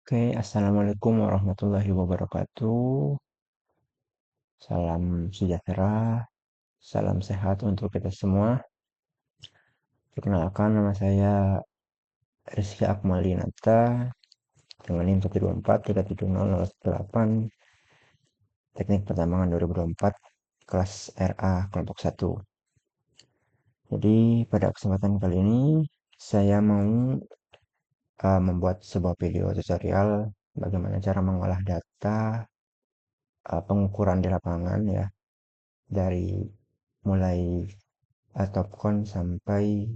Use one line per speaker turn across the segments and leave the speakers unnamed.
Oke, assalamualaikum warahmatullahi wabarakatuh. Salam sejahtera, salam sehat untuk kita semua. Perkenalkan, nama saya Rizky Akmalinata dengan NIM 124370018, Teknik Pertambangan 2024, kelas RA kelompok 1. Jadi pada kesempatan kali ini saya mau membuat sebuah video tutorial bagaimana cara mengolah data pengukuran di lapangan ya, dari mulai Topcon sampai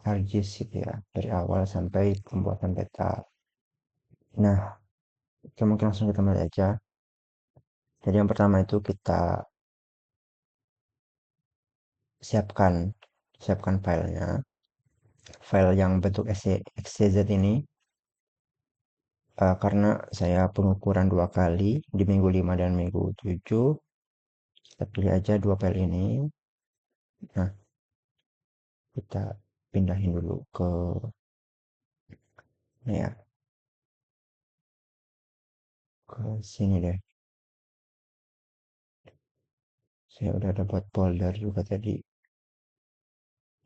RGS gitu ya, dari awal sampai pembuatan peta. Nah, kita mungkin langsung kita mulai aja. Jadi yang pertama itu kita siapkan filenya. File yang bentuk XCZ ini karena saya pengukuran 2 kali di minggu 5 dan minggu 7, kita pilih aja 2 file ini. Nah, kita pindahin dulu ke ya, ke sini deh. Saya udah ada buat folder juga tadi.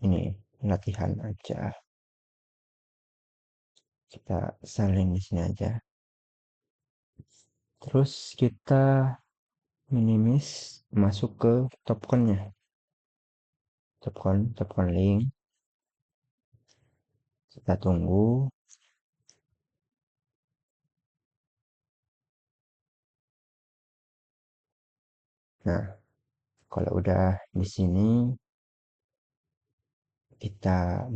Ini latihan aja. Kita salin di sini aja. Terus kita minimis masuk ke topconnya. Topcon link. Kita tunggu. Nah, kalau udah di sini kita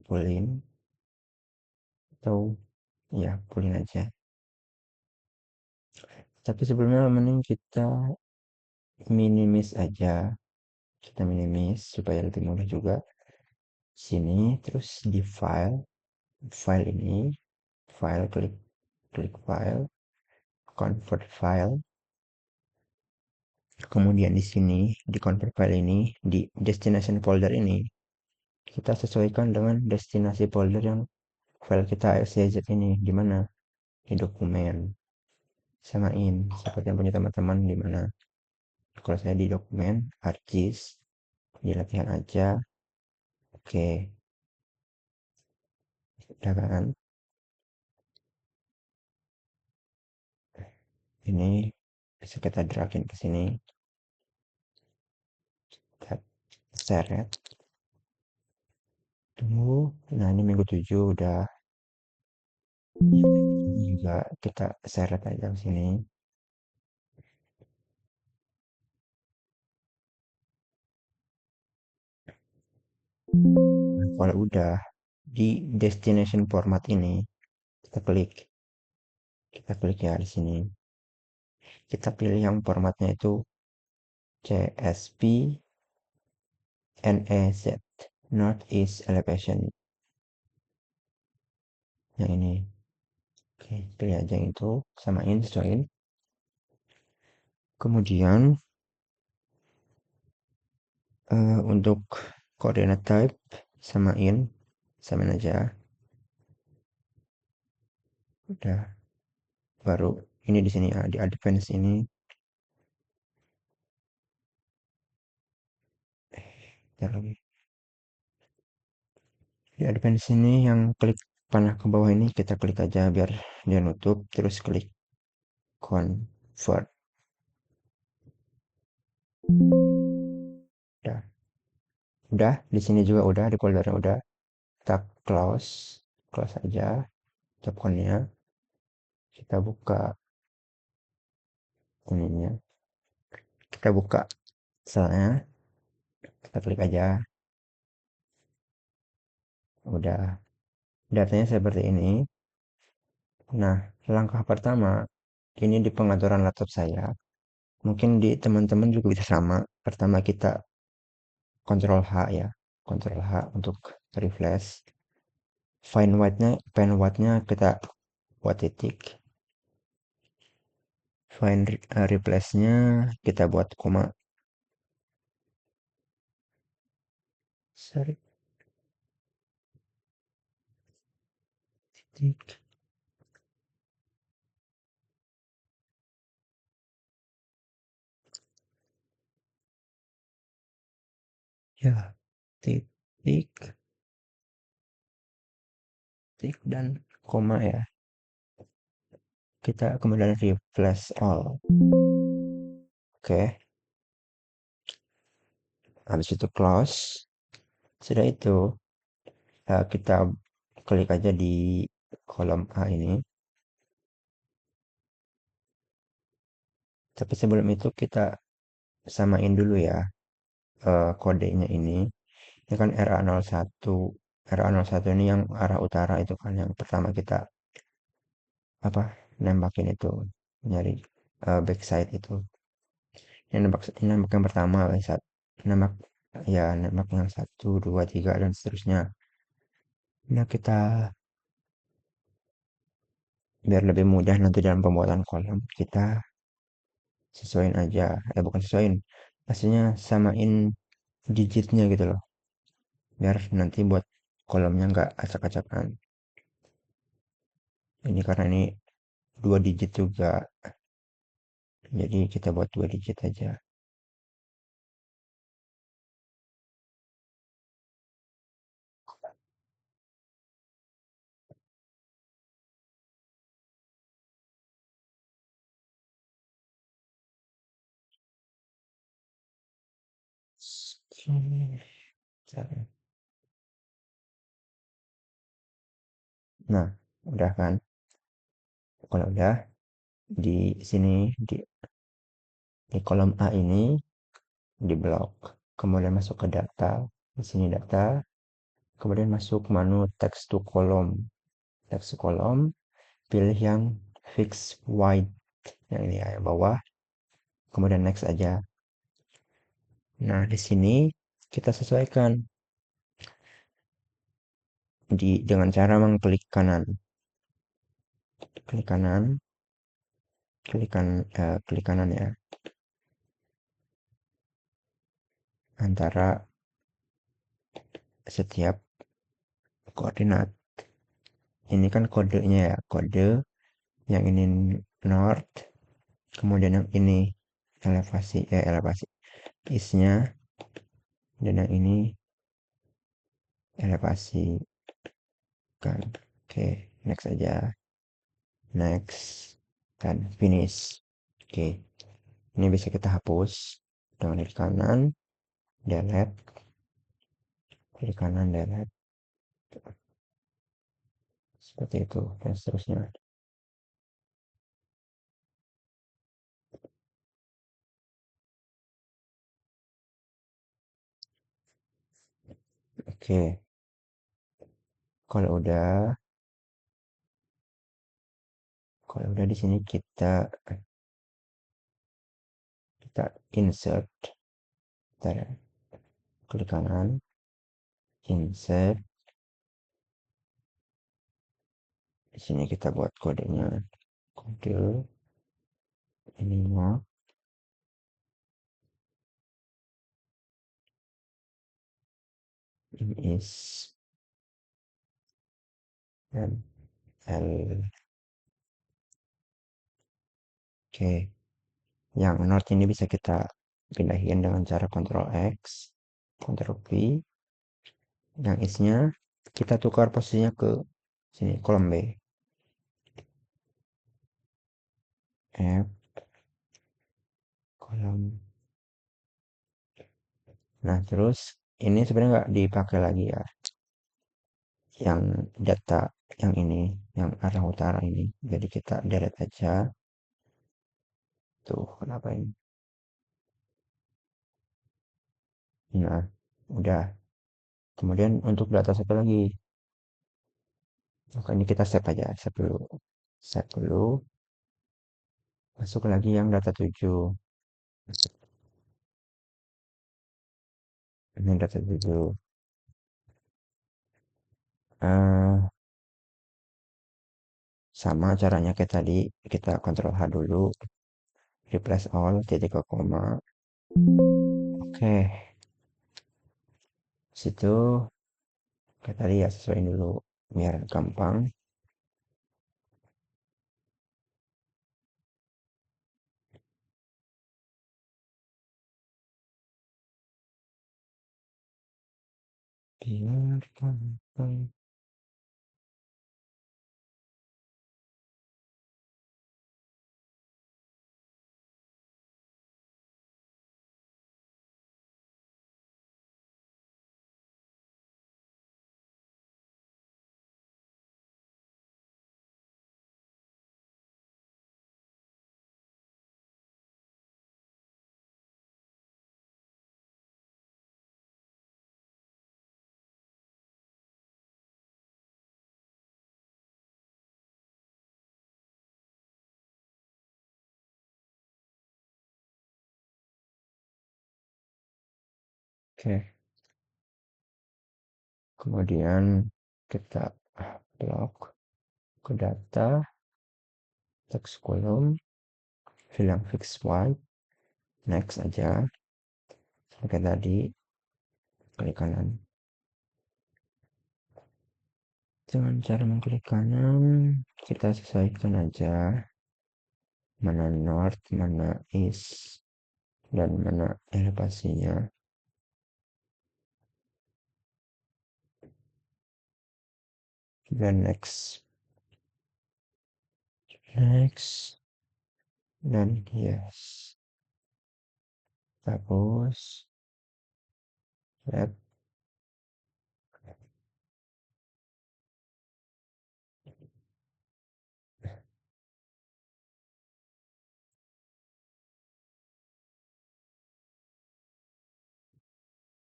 pulin atau ya pulin aja. Tapi sebelumnya mending kita minimis aja. Kita minimis supaya lebih mudah juga. Sini terus di file ini, file klik file, convert file. Kemudian di sini di convert file ini di destination folder ini kita sesuaikan dengan destinasi folder yang file kita XYZ ini di mana, di dokumen. Samain seperti yang punya teman-teman di mana. Kalau saya di dokumen ArcGIS, di latihan aja. Oke, udah kan? Ini bisa kita dragin ke sini. Kita seret. Tunggu. Nah, ini minggu 7 udah. Ini juga kita seret aja ke sini. Kalau udah di destination format ini, kita klik ya di sini. Kita pilih yang formatnya itu CSV NEZ, Northeast Elevation. Yang ini. Oke, pilih aja yang itu, samain, sesuaiin. Kemudian untuk koordinat type samain aja. Udah, baru ini di sini ya, di advance ini. Lagi. Di advance ini yang klik panah ke bawah ini kita klik aja biar dia nutup, terus klik convert. Udah di sini juga udah, di foldernya udah. Kita close aja topconnya. Kita buka ininya, kita buka selnya, kita klik aja. Udah, datanya seperti ini. Nah, langkah pertama ini di pengaturan laptop saya. Mungkin di teman-teman juga bisa sama. Pertama kita Ctrl H ya, Ctrl H untuk refresh. Pen white-nya kita buat titik. Replace-nya kita buat koma. Sorry. Titik. Ya, titik, titik dan koma ya. Kita kemudian refresh all. Oke, habis itu close. Sudah itu, kita klik aja di kolom A ini. Tapi sebelum itu kita samain dulu ya, kodenya ini. Ini kan RA01. RA01 ini yang arah utara itu kan yang pertama kita apa nembakin itu, nyari backside itu. Ini nembak yang pertama, saat nembak ya nembak yang satu, dua, tiga dan seterusnya. Nah kita biar lebih mudah nanti dalam pembuatan kolom kita sesuaiin aja, bukan sesuaiin, maksudnya samain digitnya gitu loh, biar nanti buat kolomnya nggak acak-acakan. Ini karena ini 2 digit juga, jadi kita buat 2 digit aja. Nah, udah kan? Kalau udah di sini di kolom A ini di blok, kemudian masuk ke data, di sini data, kemudian masuk menu text to column, text to column, pilih yang fix white yang ini ya, yang bawah, kemudian next aja. Nah, di sini kita sesuaikan dengan cara mengklik kanan, klik kanan, klik kanan ya, antara setiap koordinat. Ini kan kodenya ya, kode yang ini north, kemudian yang ini elevasi isnya, dan yang ini elevasi kan. Oke, next aja, next dan finish. Oke, ini bisa kita hapus dengan klik kanan, delete, klik kanan, delete, seperti itu dan seterusnya. Oke, kalau udah di sini kita insert, klik kanan, insert. Di sini kita buat kodenya, kode ininya ini is dan L. Oke, yang north ini bisa kita pindahin dengan cara Ctrl X, Ctrl V. Yang isnya kita tukar posisinya ke sini, kolom B. F, kolom. Nah, terus ini sebenarnya nggak dipakai lagi ya. Yang data yang ini, yang arah utara ini. Jadi kita delete aja. Tuh, kenapa ini? Nah, udah. Kemudian untuk data satu lagi. Maka ini kita save aja, save dulu. Save dulu. Masuk lagi yang data 7. Ini data 7. Sama caranya kayak tadi, kita Ctrl H dulu, replace all, titik ke koma. Oke, situ kayak tadi ya, sesuaiin dulu biar gampang. Biarkan. Oke, kemudian kita blok ke data, text column, fill yang fix white, next aja, seperti tadi, klik kanan. Dengan cara mengklik kanan, kita sesuaikan aja mana north, mana east, dan mana elevasinya. Dan next, dan yes. Tapos, left,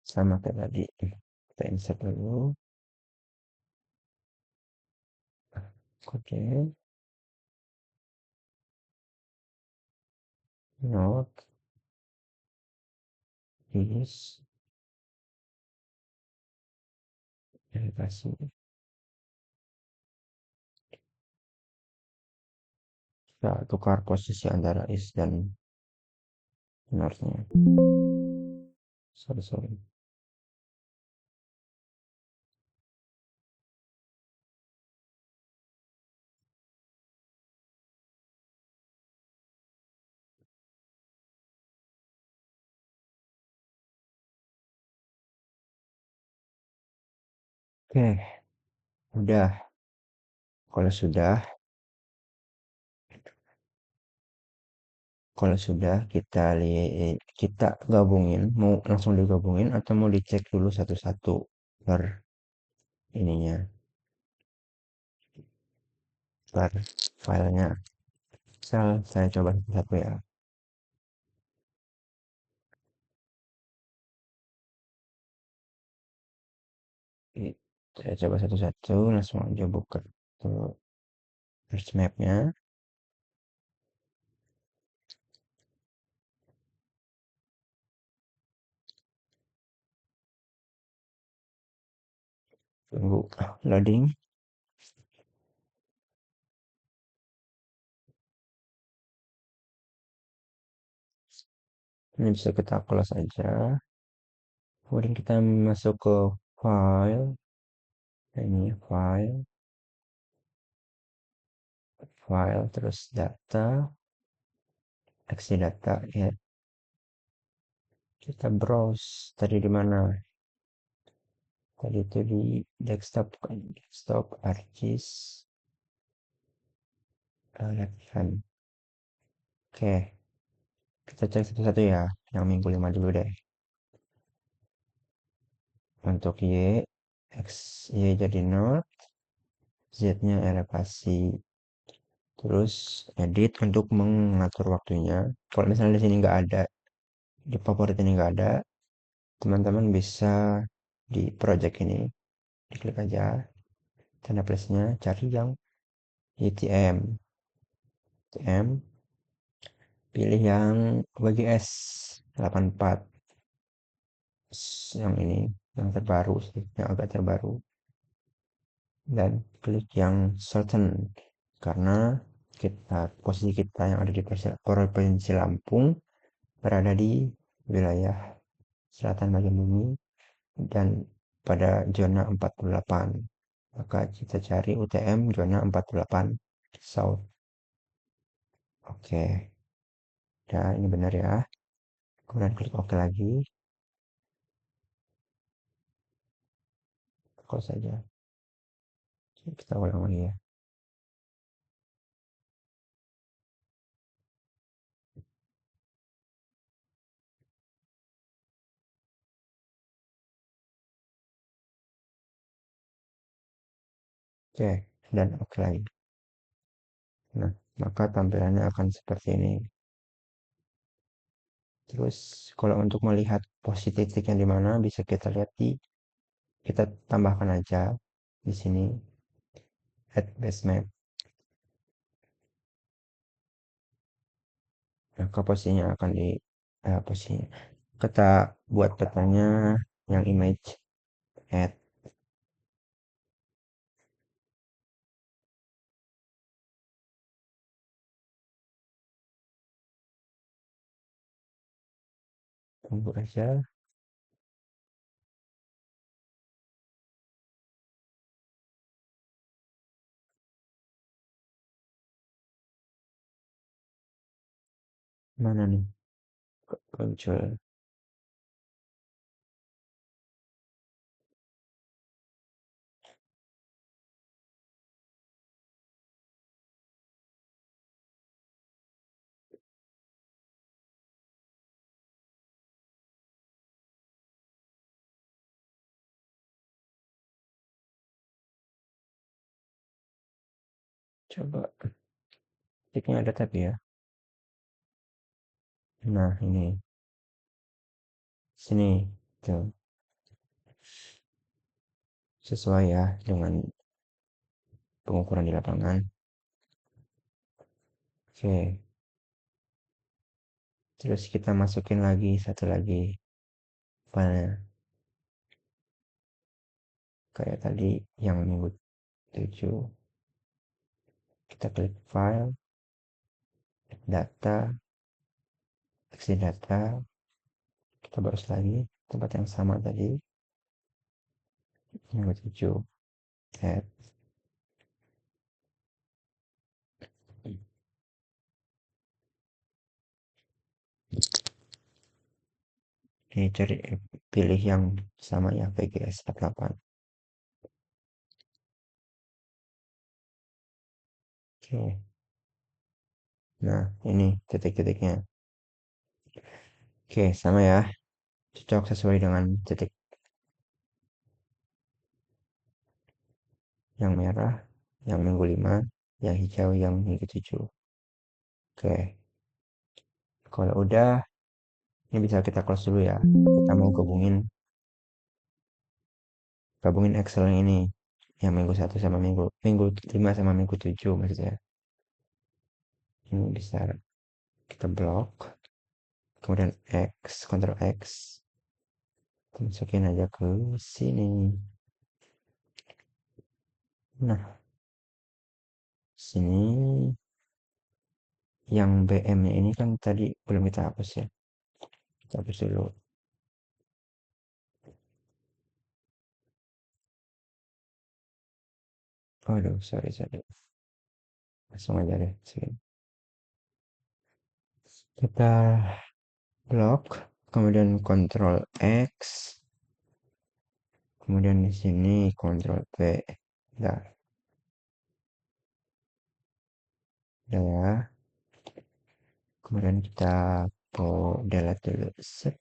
sama kayak tadi. Kita insert dulu, kode, north, east, elevasi. Kita tukar posisi antara east dan northnya. Sorry. Oke, udah. Kalau sudah kita gabungin, mau langsung digabungin atau mau dicek dulu satu-satu per ininya, per filenya. Saya coba satu-satu ya. Oke, saya coba satu-satu, langsung aja buka tuh first mapnya. Tunggu loading. Ini bisa kita close aja. Kemudian kita masuk ke file. Ini file, terus data, aksi data ya. Kita browse tadi di mana? Tadi itu di desktop ArcGIS left hand. Oke, kita cek satu-satu ya. Yang minggu 5 dulu deh. Untuk Y jadi not, Z-nya elevasi. Terus edit untuk mengatur waktunya. Kalau misalnya di sini nggak ada, di favorit ini nggak ada, teman-teman bisa di project ini diklik aja tanda plusnya, cari yang YTM, pilih yang WGS 84, yang ini yang terbaru sih, yang agak terbaru, dan klik yang shorten karena posisi kita yang ada di provinsi Lampung berada di wilayah selatan bagian bumi dan pada zona 48. Maka kita cari UTM zona 48 South. Oke, dan ini benar ya. Kemudian klik OK lagi. close saja. Kita ulang lagi ya. Oke, dan oke lagi. Nah, maka tampilannya akan seperti ini. Terus kalau untuk melihat posisi titiknya di mana bisa kita lihat kita tambahkan aja di sini add base map. Maka posisinya akan di posisinya. Kita buat petanya yang image add. Tunggu aja. Mana nih? Muncul. Coba titiknya ada tapi ya. Nah, ini sini tuh sesuai ya dengan pengukuran di lapangan. Oke, terus kita masukin lagi satu lagi file kayak tadi yang minggu 7. Kita klik file, data, isi data, kita baris lagi tempat yang sama tadi, minggu 7, add. Ini cari pilih yang sama ya VGS 48. Oke. Nah, ini titik-titiknya. Oke, sama ya. Cocok sesuai dengan titik yang merah, yang minggu 5, yang hijau, yang minggu 7. Oke, kalau udah, ini bisa kita close dulu ya. Kita mau gabungin Excel yang ini. Yang minggu 1 sama minggu 5 sama minggu 7 maksudnya. Ini bisa kita blok. Kemudian X, Ctrl X. Masukin aja ke sini. Nah, sini yang BM-nya ini kan tadi belum kita hapus ya. Kita hapus dulu. Aduh, sorry. Langsung aja deh. Sini. Kita blok, kemudian Ctrl X, kemudian di sini Ctrl V. Nah, udah ya. Kemudian kita delete dulu. Set.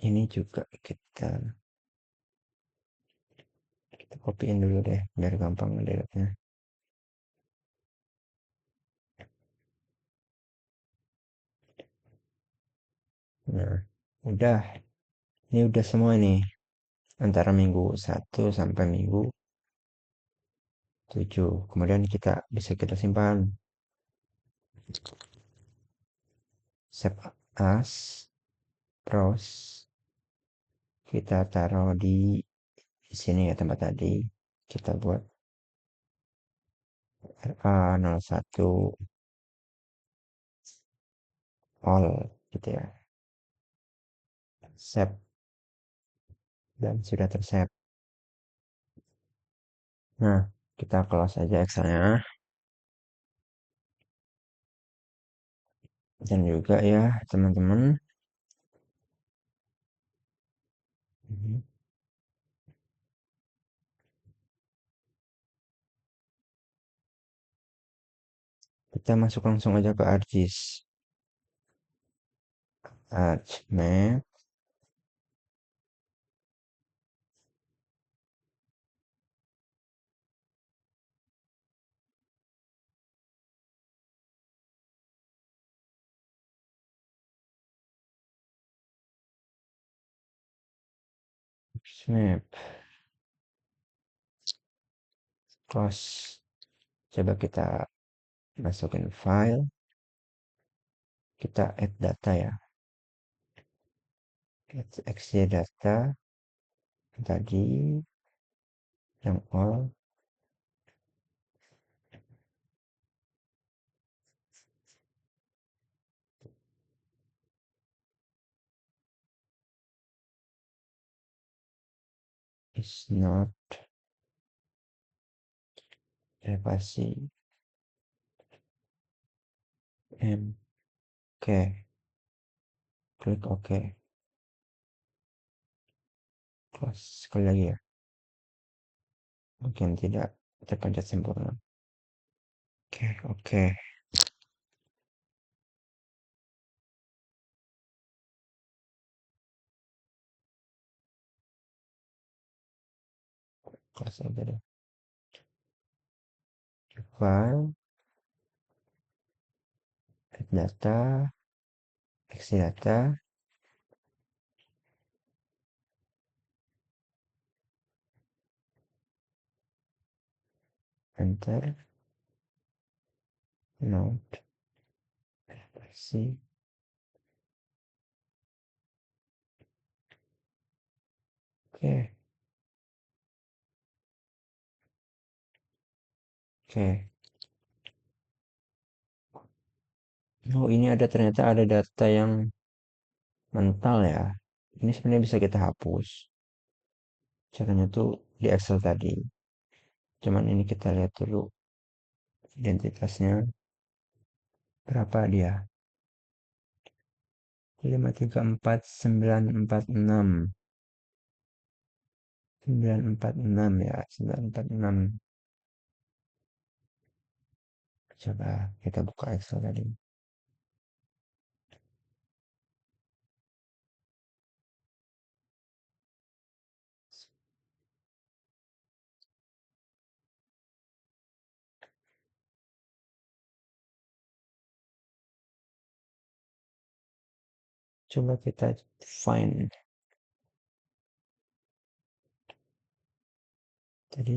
Ini juga kita copyin dulu deh biar gampang ngedelete-nya. Nah, udah. Ini udah semua nih. Antara minggu 1 sampai minggu 7. Kemudian kita simpan. Save as, browse. Kita taruh di sini ya tempat tadi. Kita buat RA01 all gitu ya. Save dan sudah tersave. Nah, kita close aja Excelnya. Dan juga ya teman-teman, kita masuk langsung aja ke ArcGIS. ArcMap, ArcMap, close. Coba kita masukin file, kita add data ya. Add data tadi yang all is not elevasi m. Oke, klik OK. Close sekali lagi ya. Mungkin tidak terpencet sempurna. Oke, oke. Close aja deh. File, add data, isi data, enter, note, elevasi. Oke, oke. Oh, ini ada ternyata ada data yang mental ya. Ini sebenarnya bisa kita hapus. Caranya tuh di Excel tadi. Cuman ini kita lihat dulu identitasnya berapa dia. 534946. 946 ya, 946. Coba kita buka Excel tadi. Coba kita find. Tadi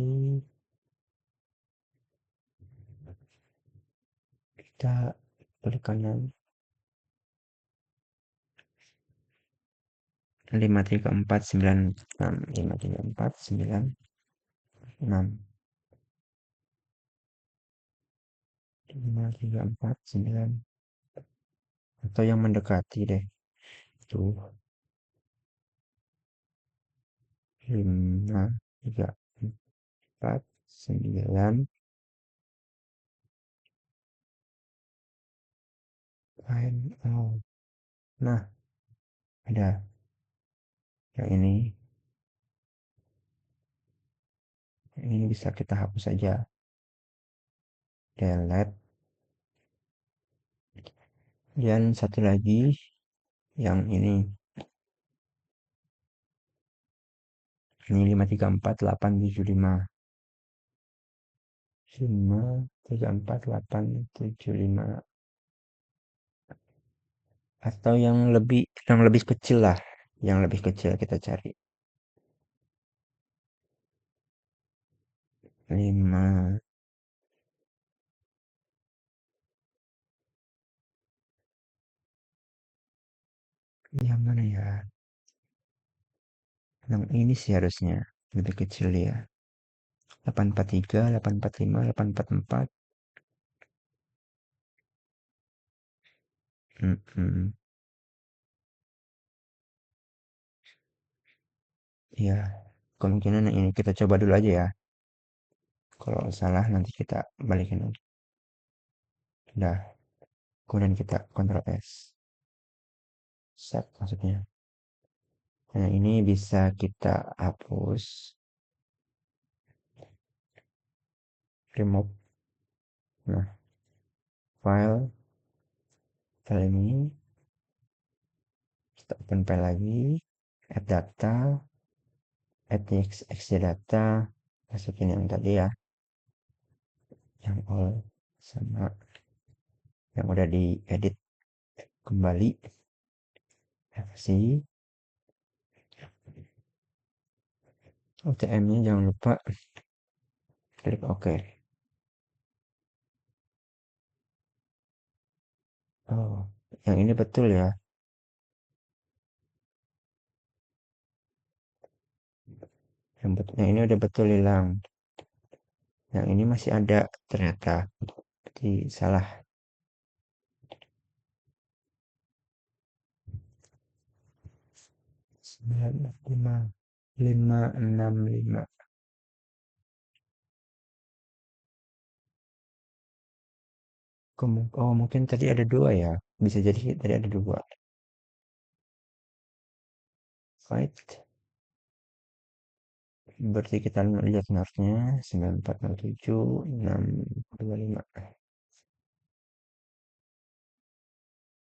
kita klik kanan 53496, 53496, 53496, atau yang mendekati deh. Tuh, 53496. Find all. Nah, ada yang ini bisa kita hapus saja. Delete. Dan satu lagi yang ini 534,875, 534,875, atau yang lebih kecil lah, yang lebih kecil kita cari 5. Yang mana ya, yang ini sih harusnya lebih kecil ya. 843, 845, 844. Ya, kemungkinan yang ini kita coba dulu aja ya. Kalau salah nanti kita balikin lagi. Udah. kemudian kita Ctrl S, set maksudnya. Nah, ini bisa kita hapus, remove. Nah, file ini kita open file lagi, add data, add exe data, masukin yang tadi ya, yang all sama yang udah diedit kembali, versi UTM-nya jangan lupa klik OK. Oh, yang ini betul ya. Yang ini udah betul hilang. Yang ini masih ada ternyata. Jadi salah. 945 565. Oh, mungkin tadi ada dua ya. Bisa jadi tadi ada dua. Fight. Berarti kita lihat nerfnya 9407 625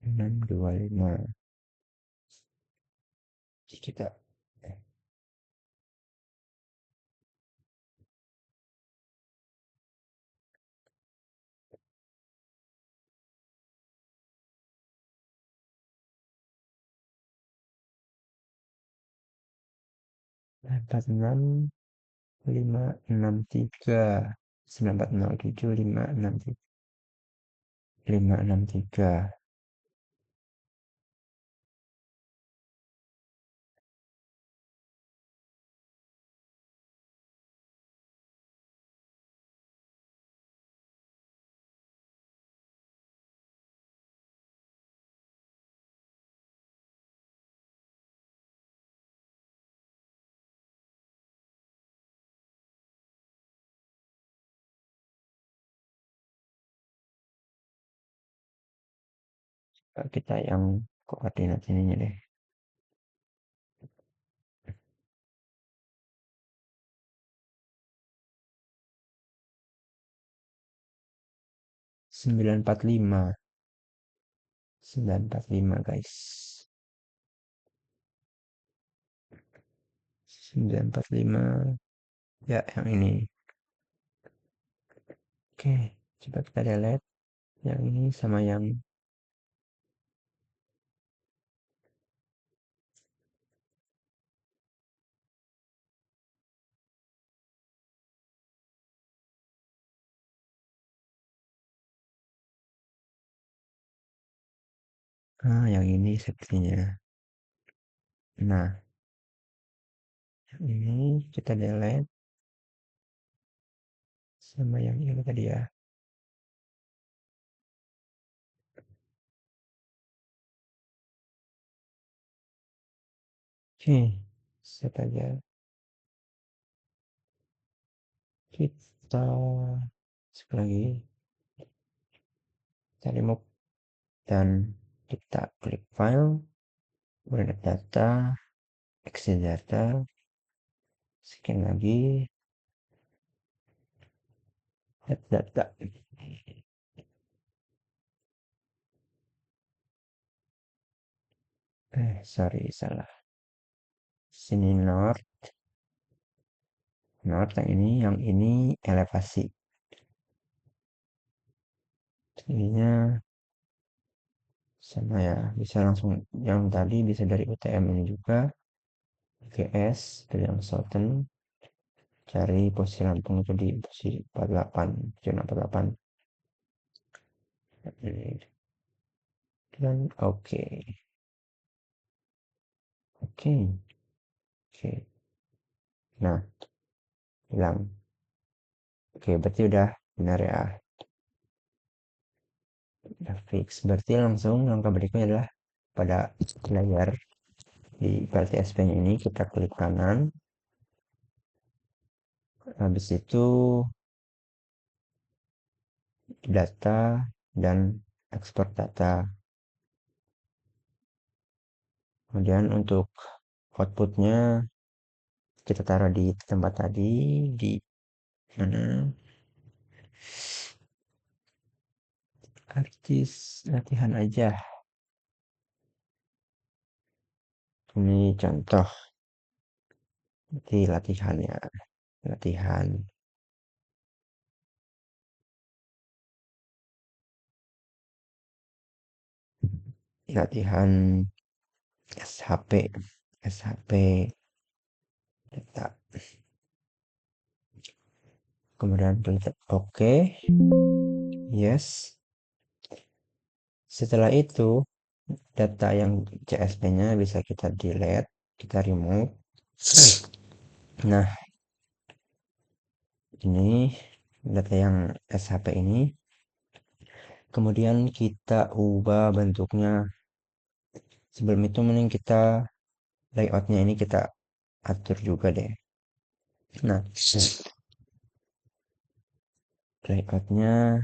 625. Jadi kita 46 563 9407 563. Kita yang koordinat ininya deh. 945 945 guys. 945 ya, yang ini. Oke, coba kita delete yang ini sama yang yang ini sepertinya. Nah, yang ini kita delete sama yang ini tadi ya. Oke, set aja. Kita sekali lagi kita remove dan kita klik file, kemudian data, exit data, scan lagi, add data. Sorry, salah. Sini north yang ini elevasi. Ininya sama ya, bisa langsung yang tadi bisa dari UTM ini juga. GS dari yang Southern, cari posisi Lampung itu di posisi 48, zona 48. Dan oke. Nah, hilang. Oke, berarti udah benar ya. Udah fix. Berarti langsung langkah berikutnya adalah pada layar di PLTSP-nya ini kita klik kanan. Habis itu data dan ekspor data. Kemudian untuk outputnya kita taruh di tempat tadi, di mana artis latihan aja. Ini contoh di latihan ya, latihan latihan SHP SHP data. Kemudian klik OK, yes. Setelah itu data yang CSV-nya bisa kita delete, kita remove. Nah, ini data yang SHP ini. Kemudian kita ubah bentuknya. Sebelum itu mending kita layoutnya ini kita atur juga deh. Nah, layoutnya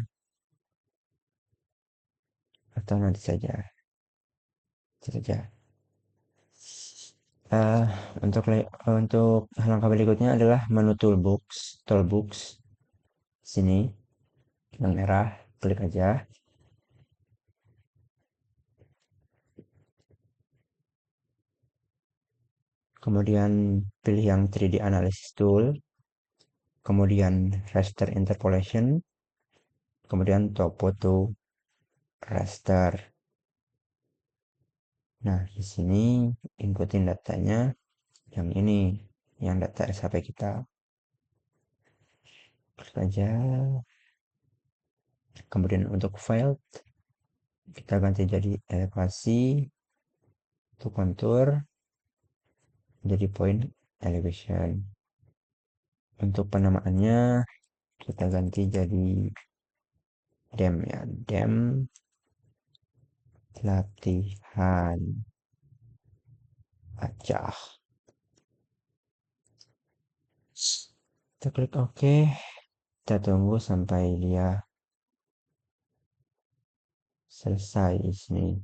atau nanti saja saja. Uh, untuk langkah berikutnya adalah menu toolbox sini yang merah, klik aja. Kemudian pilih yang 3D analysis tool, kemudian raster interpolation, kemudian topo to raster. Nah, di sini inputin datanya yang ini, yang data SHP kita. Klik aja. Kemudian untuk file kita ganti jadi elevasi, untuk kontur jadi point elevation. Untuk penamaannya kita ganti jadi dem ya, dem latihan acah. Kita klik OK, kita tunggu sampai dia selesai sini.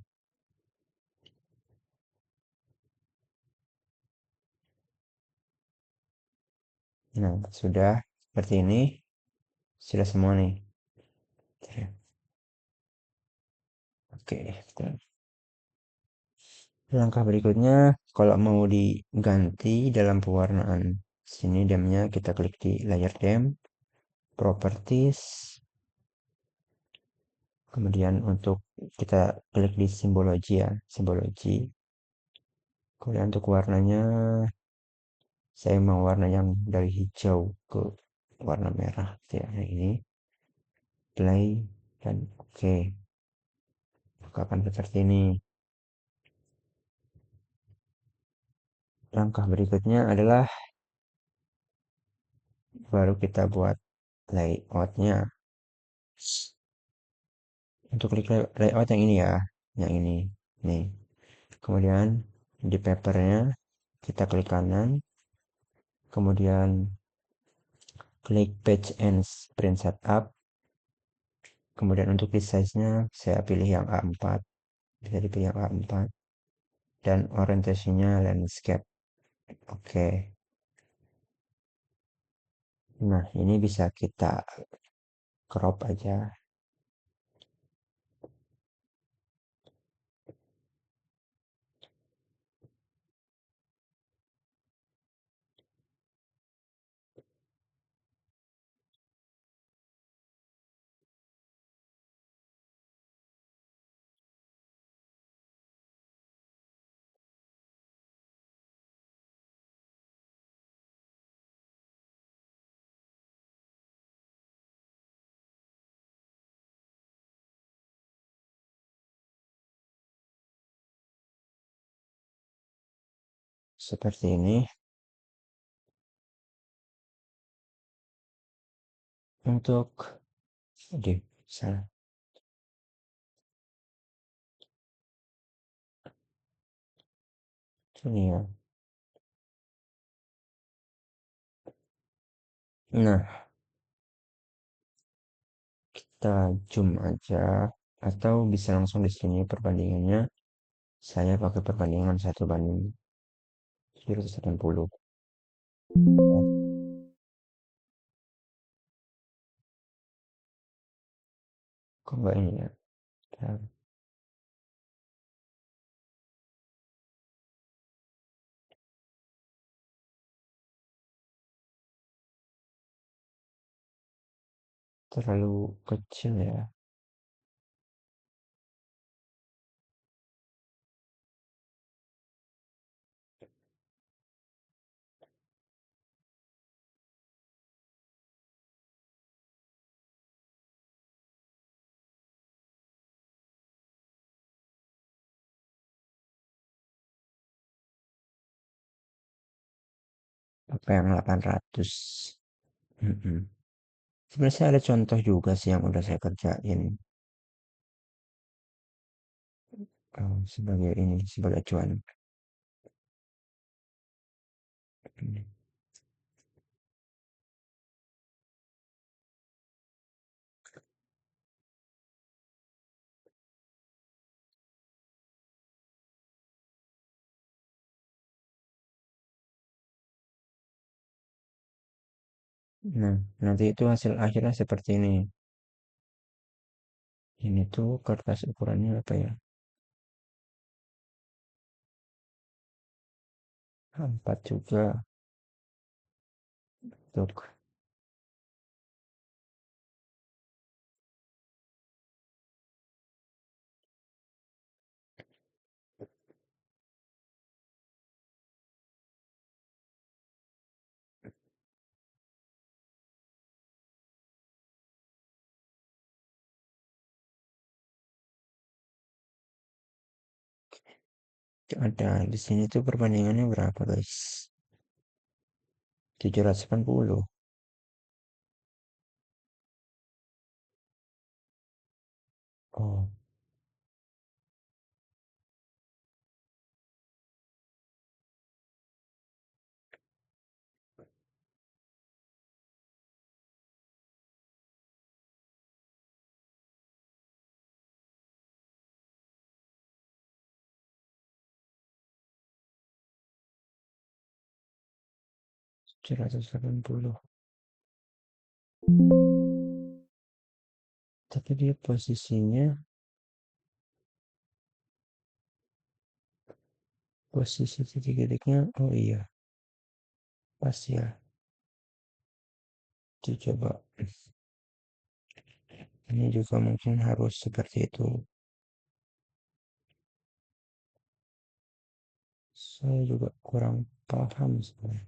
Nah, sudah seperti ini. Sudah semua nih. Oke, langkah berikutnya kalau mau diganti dalam pewarnaan sini demnya, kita klik di layer dem, properties, kemudian untuk kita klik di simbologi ya, simbologi. Kemudian untuk warnanya saya mau warna yang dari hijau ke warna merah ya, ini play dan oke. Maka akan seperti ini. Langkah berikutnya adalah baru kita buat layoutnya. Untuk klik layout yang ini ya, yang ini nih. Kemudian di papernya kita klik kanan, kemudian klik page and print setup. Kemudian untuk di size-nya saya pilih yang A4, bisa dipilih yang A4, dan orientasinya landscape. Oke. Nah, ini bisa kita crop aja. Seperti ini. Untuk di salah ini ya. Nah, kita zoom aja Atau bisa langsung di sini perbandingannya. Saya pakai perbandingan 1:180. Kok nggak ini ya? Terlalu kecil ya. Apa yang 800? Mm-mm. Sebenarnya ada contoh juga sih yang udah saya kerjain. Sebagai ini, sebagai acuan. Nah, nanti itu hasil akhirnya seperti ini. Ini tuh kertas ukurannya apa ya? 4 juga. Tuh, ada di sini tuh perbandingannya berapa guys? 780. Oh, 780. Tapi dia posisi titik-titiknya, oh iya, pas ya. Coba. Ini juga mungkin harus seperti itu. Saya juga kurang paham sebenarnya.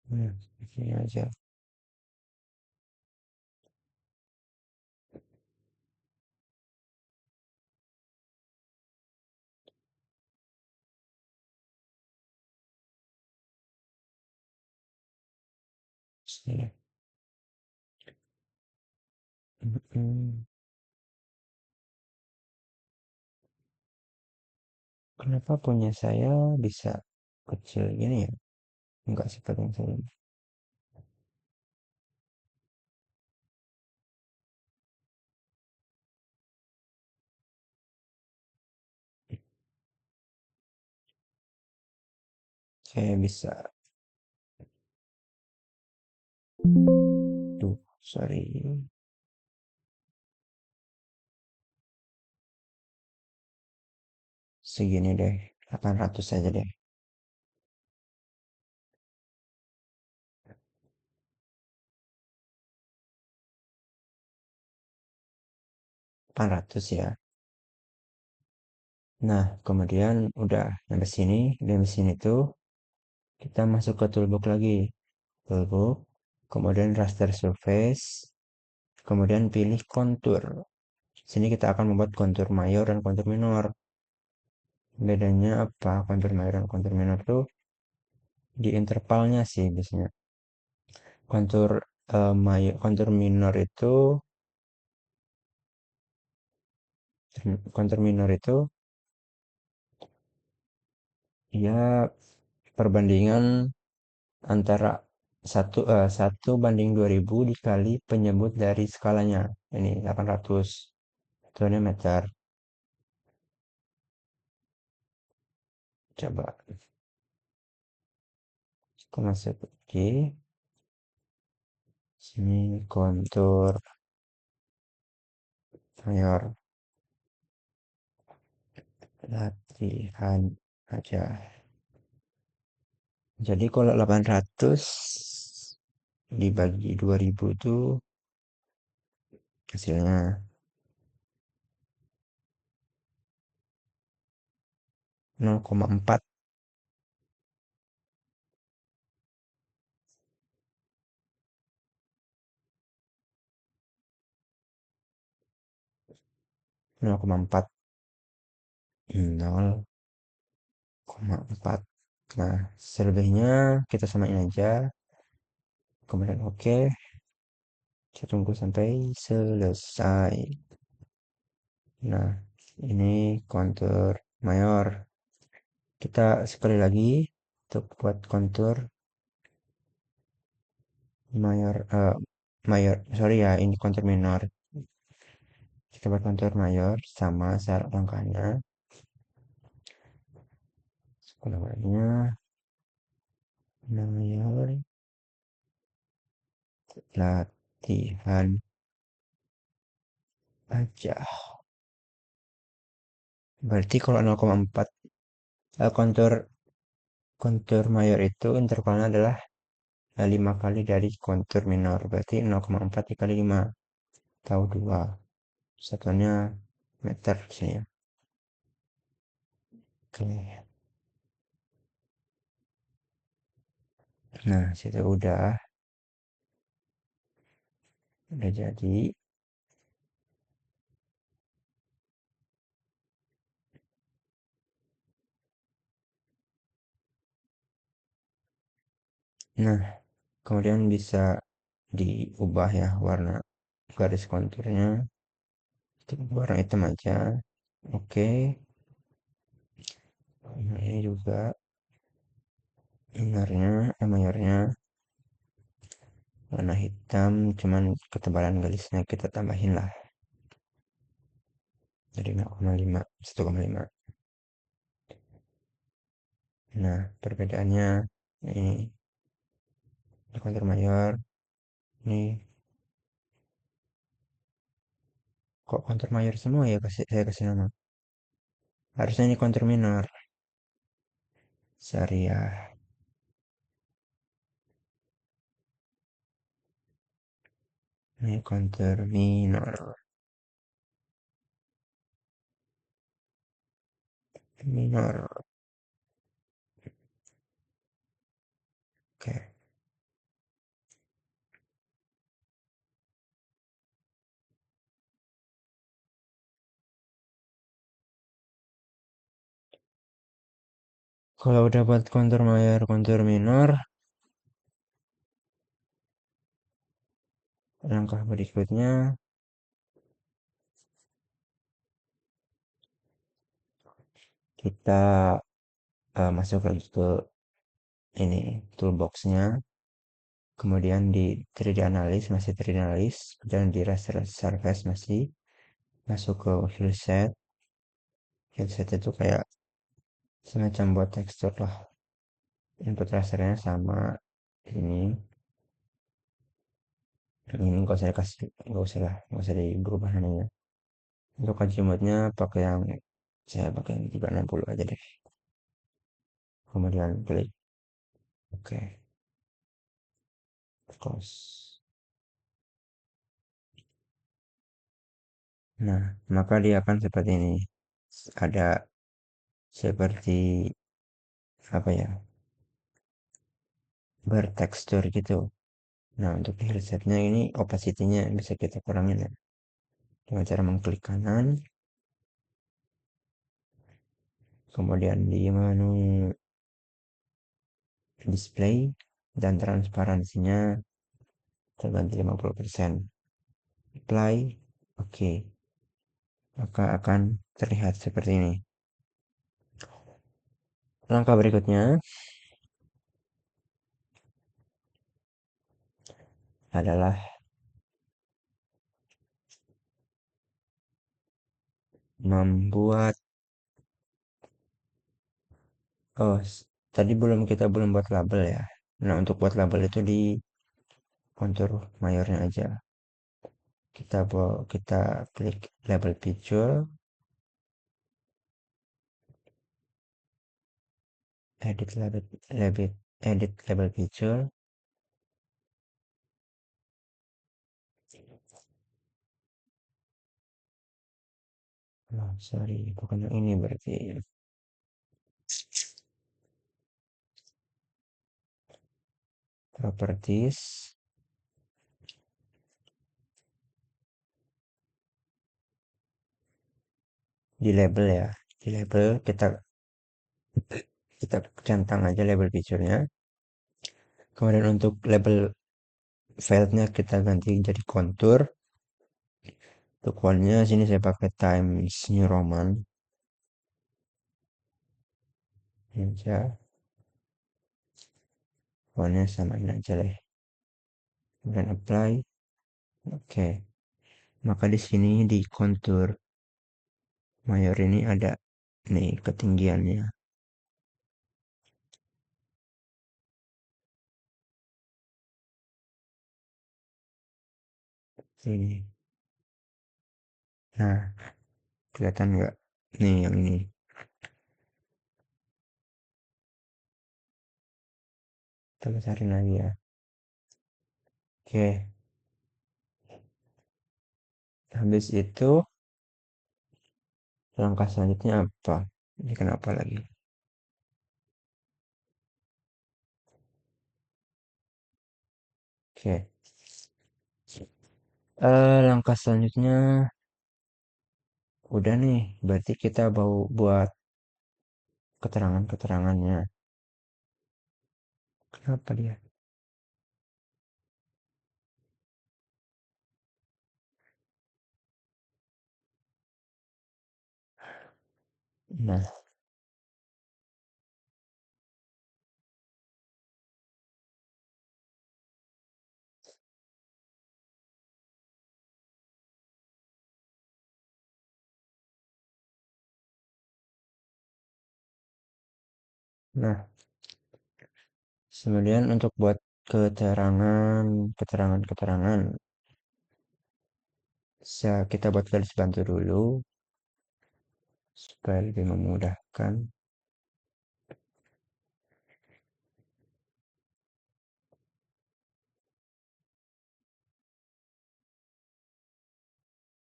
Nah, ini aja. Sini. Mm-mm. Kenapa punya saya bisa kecil gini ya? Enggak seperti yang saya. Saya bisa. Tuh, sorry. Segini deh. 800 saja deh. 800 ya. Nah, kemudian udah sampai sini. Dari sini tuh kita masuk ke toolbox lagi. Toolbox. Kemudian raster surface. Kemudian pilih kontur. Sini kita akan membuat kontur mayor dan kontur minor. Bedanya apa? Kontur mayor dan kontur minor tuh di intervalnya sih biasanya. Kontur mayor, kontur minor itu kontur minor itu ya perbandingan antara 1 banding 2000 dikali penyebut dari skalanya. Ini 800. satuannya meter. Coba aku masuk Oke. Sini kontur mayor latihan aja. Jadi kalau 800 dibagi 2000 tuh hasilnya 0,4. 0,4. 0,4. Nah, selebihnya kita samain aja. Kemudian oke. Kita tunggu sampai selesai. Nah, ini kontur mayor. Kita sekali lagi untuk buat kontur mayor, mayor, sorry ya, ini kontur minor. Kita buat kontur mayor sama syarat langkahnya. Namanya mayor latihan aja. Berarti kalau 0,4 kontur kontur mayor itu intervalnya adalah 5 kali dari kontur minor. Berarti 0,4 dikali 5 tahu 2. Satuannya meter sini ya. Oke. Nah, situ udah jadi. Nah, kemudian bisa diubah ya warna garis konturnya. Itu warna hitam aja. Oke. Nah, ini juga mayornya warna hitam, cuman ketebalan garisnya kita tambahin lah dari 0,5 1,5. Nah, perbedaannya ini kontur mayor, ini kok kontur mayor semua ya saya kasih nama. Harusnya ini kontur minor. Syariah. Ini kontur minor. Minor. Oke. Kalau udah buat kontur mayor, kontur minor, langkah berikutnya kita masuk lagi ke ini toolboxnya, kemudian di 3D analysis masih 3D analysis, dan di raster surface masih masuk ke fill set. Fill set itu kayak semacam buat tekstur lah. Input rasternya sama ini. Ini nggak usah diubah namanya. Untuk kacamotnya saya pakai yang 360 aja deh. Kemudian klik oke, close. Nah, maka dia akan seperti ini. Ada seperti apa ya? Bertekstur gitu. Nah, untuk resetnya ini opacity-nya bisa kita kurangin ya. Dengan cara mengklik kanan, kemudian di menu display dan transparansinya terganti 50%. Apply, oke. Maka akan terlihat seperti ini. Langkah berikutnya adalah membuat oh tadi kita belum buat label ya. Nah, untuk buat label itu di kontur mayornya aja. Kita klik label picture, edit label edit label picture. Oh, sorry, bukan yang ini berarti. Properties di label ya. Di label kita centang aja label picture-nya. Kemudian untuk label file-nya kita ganti jadi kontur. Untuk font-nya sini saya pakai Times New Roman. Ini aja. Font-nya samain aja deh. Kemudian apply. Oke. Maka di sini di kontur mayor ini ada nih ketinggiannya. Sini. Nah, kelihatan nggak? Nih yang ini. Kita besarin lagi ya. Oke. Habis itu langkah selanjutnya apa? Ini kenapa lagi? Oke. Langkah selanjutnya udah nih. Berarti kita mau buat keterangan-keterangannya. Kenapa dia? Nah, nah, kemudian untuk buat keterangan-keterangan bisa kita buat garis bantu dulu supaya lebih memudahkan.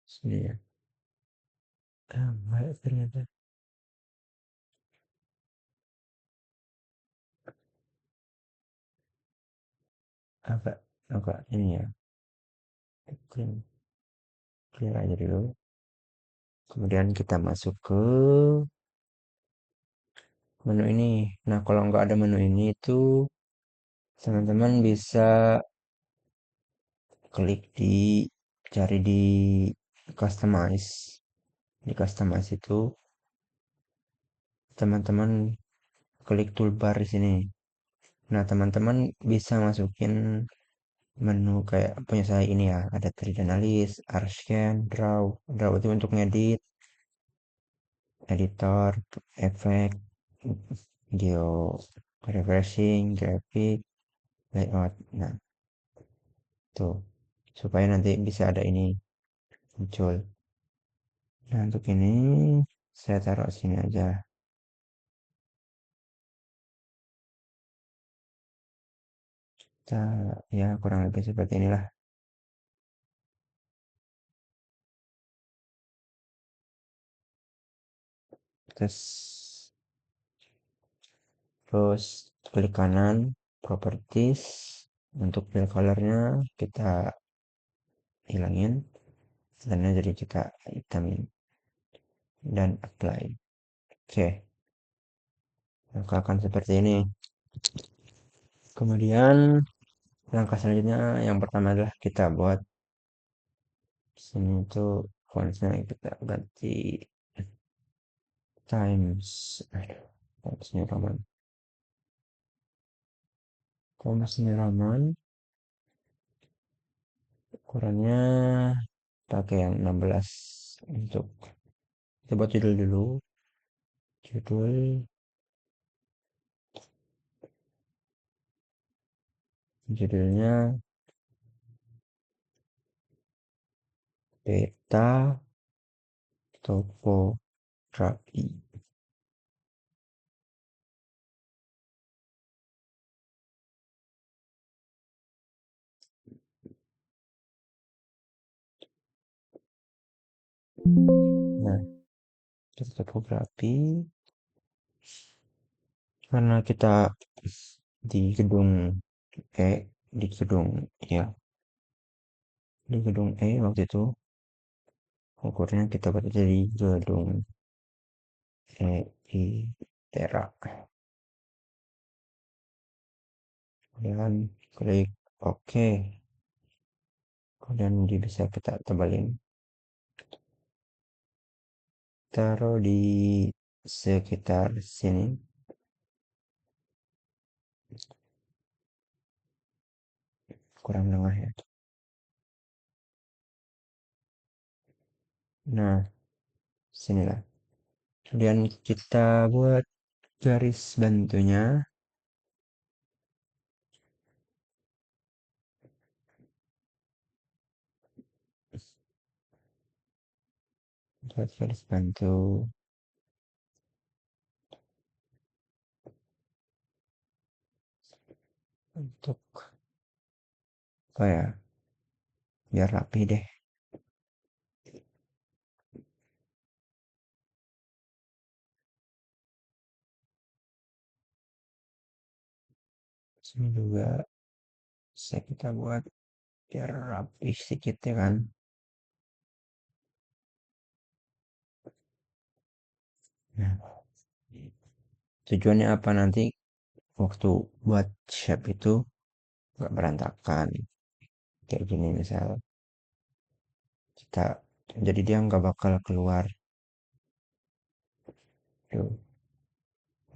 Sini ya. Baik, ternyata agak agak ini ya. Clear, clear aja dulu. Kemudian kita masuk ke menu ini. Nah, kalau nggak ada menu ini itu teman-teman bisa klik cari di customize. Di customize itu teman-teman klik toolbar di sini. Nah, teman-teman bisa masukin menu kayak punya saya ini ya, ada 3D Analyst, Artscan, Draw. Draw itu untuk ngedit, editor, efek, video refreshing, grafik, layout. Nah, tuh supaya nanti bisa ada ini muncul. Nah, untuk ini saya taruh sini aja. Kita ya kurang lebih seperti inilah. Terus terus klik kanan properties, untuk fill colornya kita hilangin dan jadi kita hitamin dan apply. Oke, maka akan seperti ini. Kemudian langkah selanjutnya yang pertama adalah kita buat sini tuh fontsnya kita ganti Times, Times New Roman, Times New Roman, ukurannya pakai yang 16 untuk Kita buat judul dulu. Judul judulnya peta topografi. Nah, peta topografi karena kita di gedung E, di gedung ya, di gedung E waktu itu ukurnya kita buat jadi gedung E I Terak. Kemudian klik OK. Kemudian bisa kita tebalin. Taruh di sekitar sini. Kurang tengah ya. Nah, sinilah. Kemudian kita buat garis bantunya. Buat garis bantu. Untuk apa ya? Biar rapi deh. Sini juga bisa kita buat biar rapi sedikit ya kan. Nah, tujuannya apa nanti waktu buat shape itu nggak berantakan. Kayak gini misal kita jadi dia nggak bakal keluar tuh,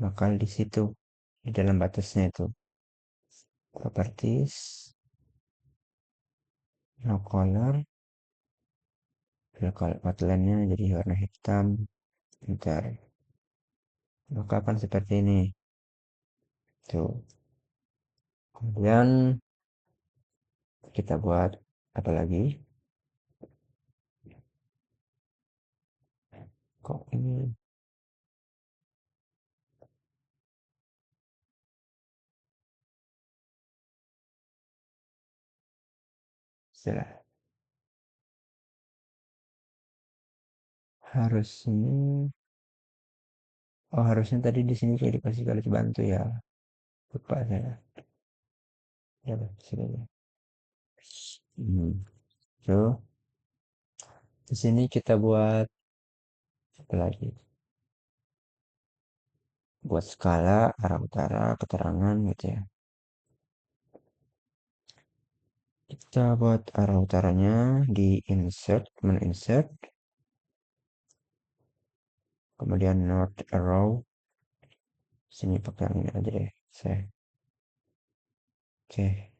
bakal di situ di dalam batasnya itu. Properties, no color, kalau outline-nya jadi warna hitam. Ntar maka akan seperti ini tuh. Kemudian kita buat apa lagi, kok ini salah, harus ini, oh harusnya tadi di sini kayak dikasih garis bantu ya, lupa saya. Ya sini ya. So di sini kita buat apa lagi, buat skala arah utara keterangan gitu ya. Kita buat arah utaranya di insert, menu insert, kemudian north arrow. Sini pakai yang ini aja deh saya. Oke.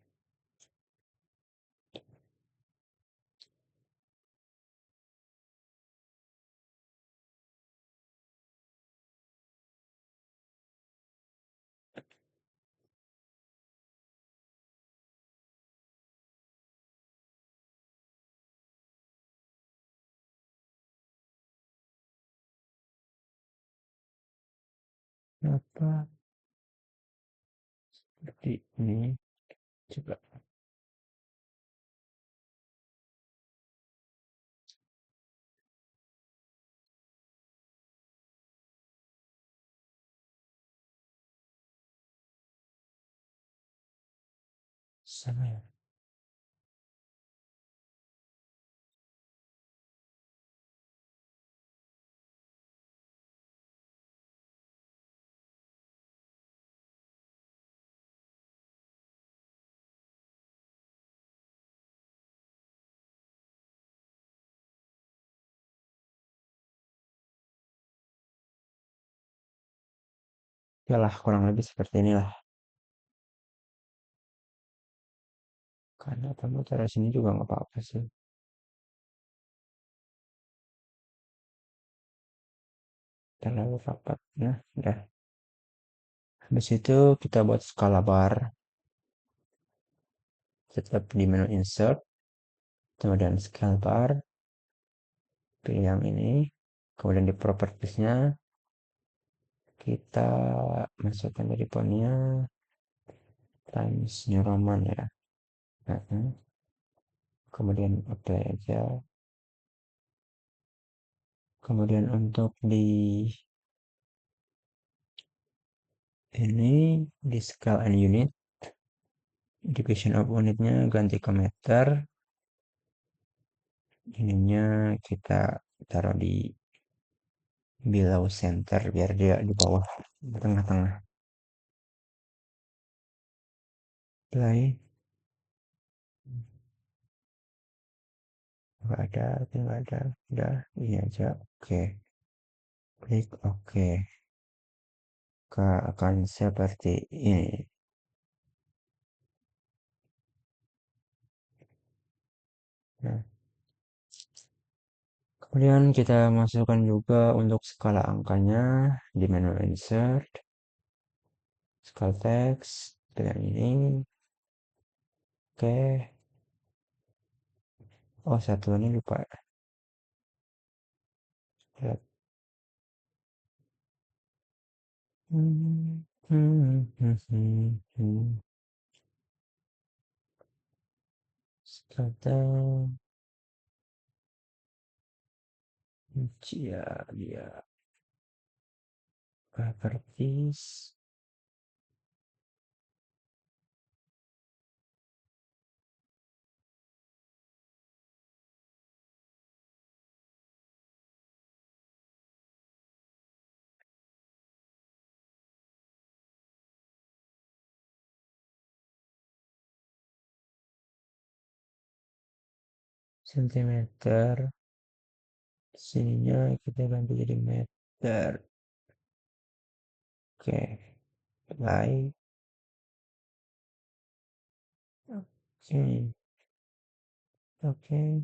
Apa seperti ini, coba sama ya. Ya lah kurang lebih seperti inilah. Karena kamu taruh sini juga nggak apa-apa sih. terlalu rapat. Nah, udah. Habis itu kita buat skala bar. Tetap di menu insert, kemudian scale bar, pilih yang ini. Kemudian di propertiesnya kita masukkan dari fontnya Times New Roman ya. Kemudian apply aja. Kemudian untuk di ini di scale and unit, division of unitnya ganti ke meter. Ininya kita taruh di below center biar dia di bawah, di tengah-tengah. Play. Nggak ada, nggak ada. Udah, ini aja. Oke. Klik oke. Akan seperti ini. Nah, kemudian kita masukkan juga untuk skala angkanya di menu insert, scale text, dengan ini. Oke. Oh, satu ini lupa. Lihat. Hmm, hmm, hmm, hmm, hmm. Scale text. Ya, dia properties. Sentimeter. Sininya kita ganti jadi meter. Oke. Baik. Oke. Oke.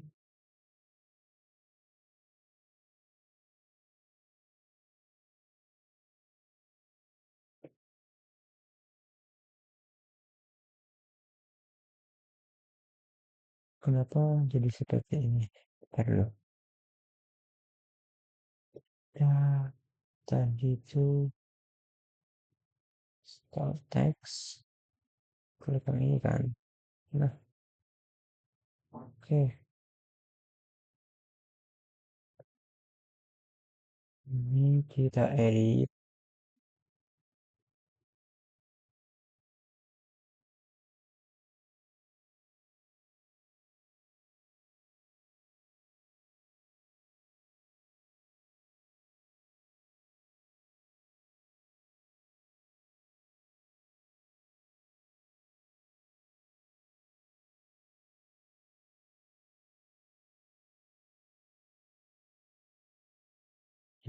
Kenapa jadi seperti ini? Ntar dulu. Ya, tadi itu style text. Klik yang ini kan. Nah, oke. Ini kita edit.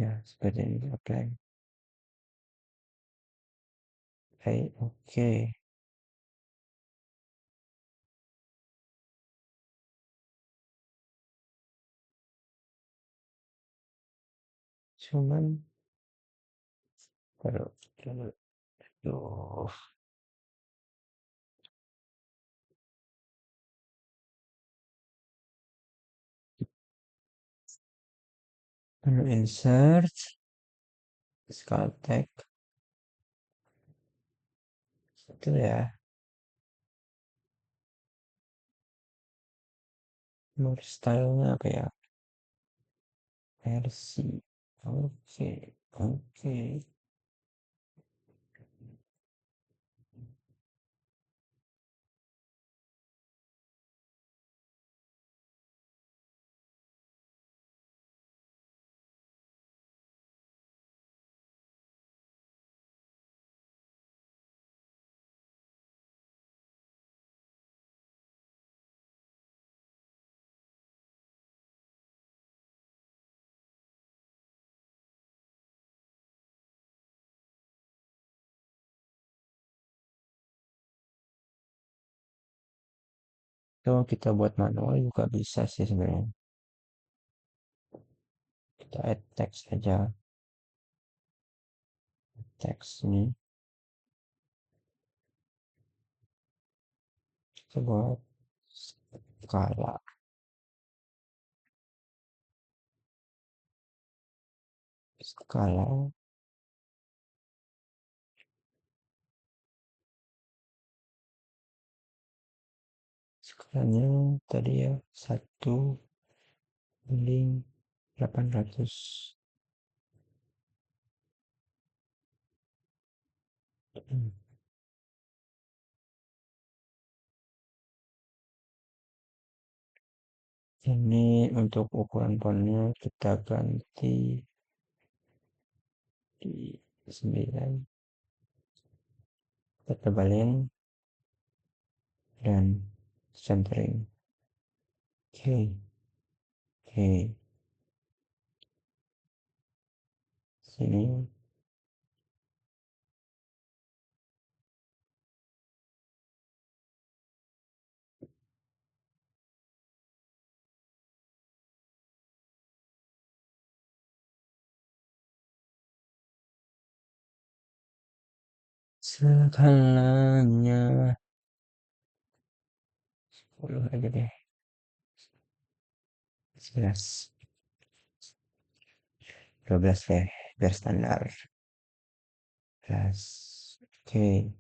Ya, seperti ini. Apply. Apply. Oke. Cuman, kalau, aduh. Menu insert. Scale text. Itu ya. Mau stylenya apa ya? Versi. Oke. Oke. Kalau kita buat manual juga bisa sih sebenarnya. Kita add text aja. teks ini sebuah skala. Skala skalanya tadi ya 1/800. Ini untuk ukuran fontnya kita ganti di 9, kita tebalin dan centering. Oke, oke, sini skalanya 10 aja deh, 11, 12 deh, biar standar. 11, oke.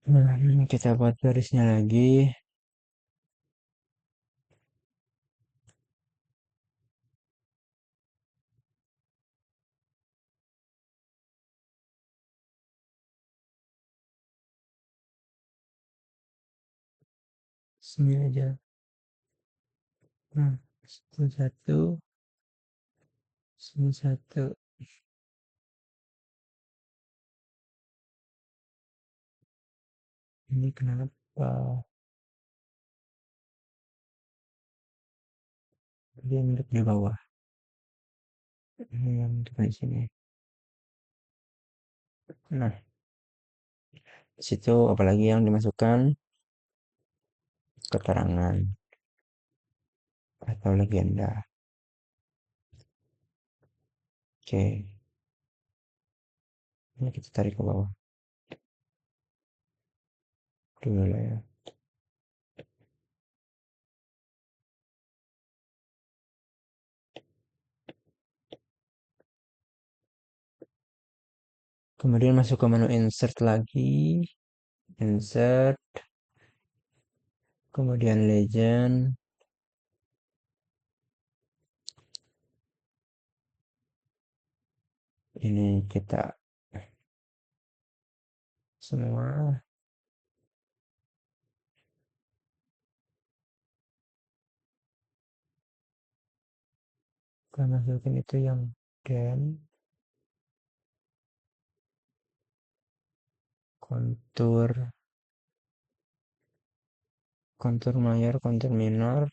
Nah, kita buat garisnya lagi. Sini aja. Nah, sini satu, sini satu. Ini kenapa dia mirip di bawah? Ini yang di sini. Nah, situ apalagi yang dimasukkan keterangan atau legenda. Oke, ini kita tarik ke bawah dulu lah ya. Kemudian masuk ke menu insert lagi, insert, kemudian legend. Ini kita semua kita masukin itu yang dan kontur, kontur mayor, kontur minor,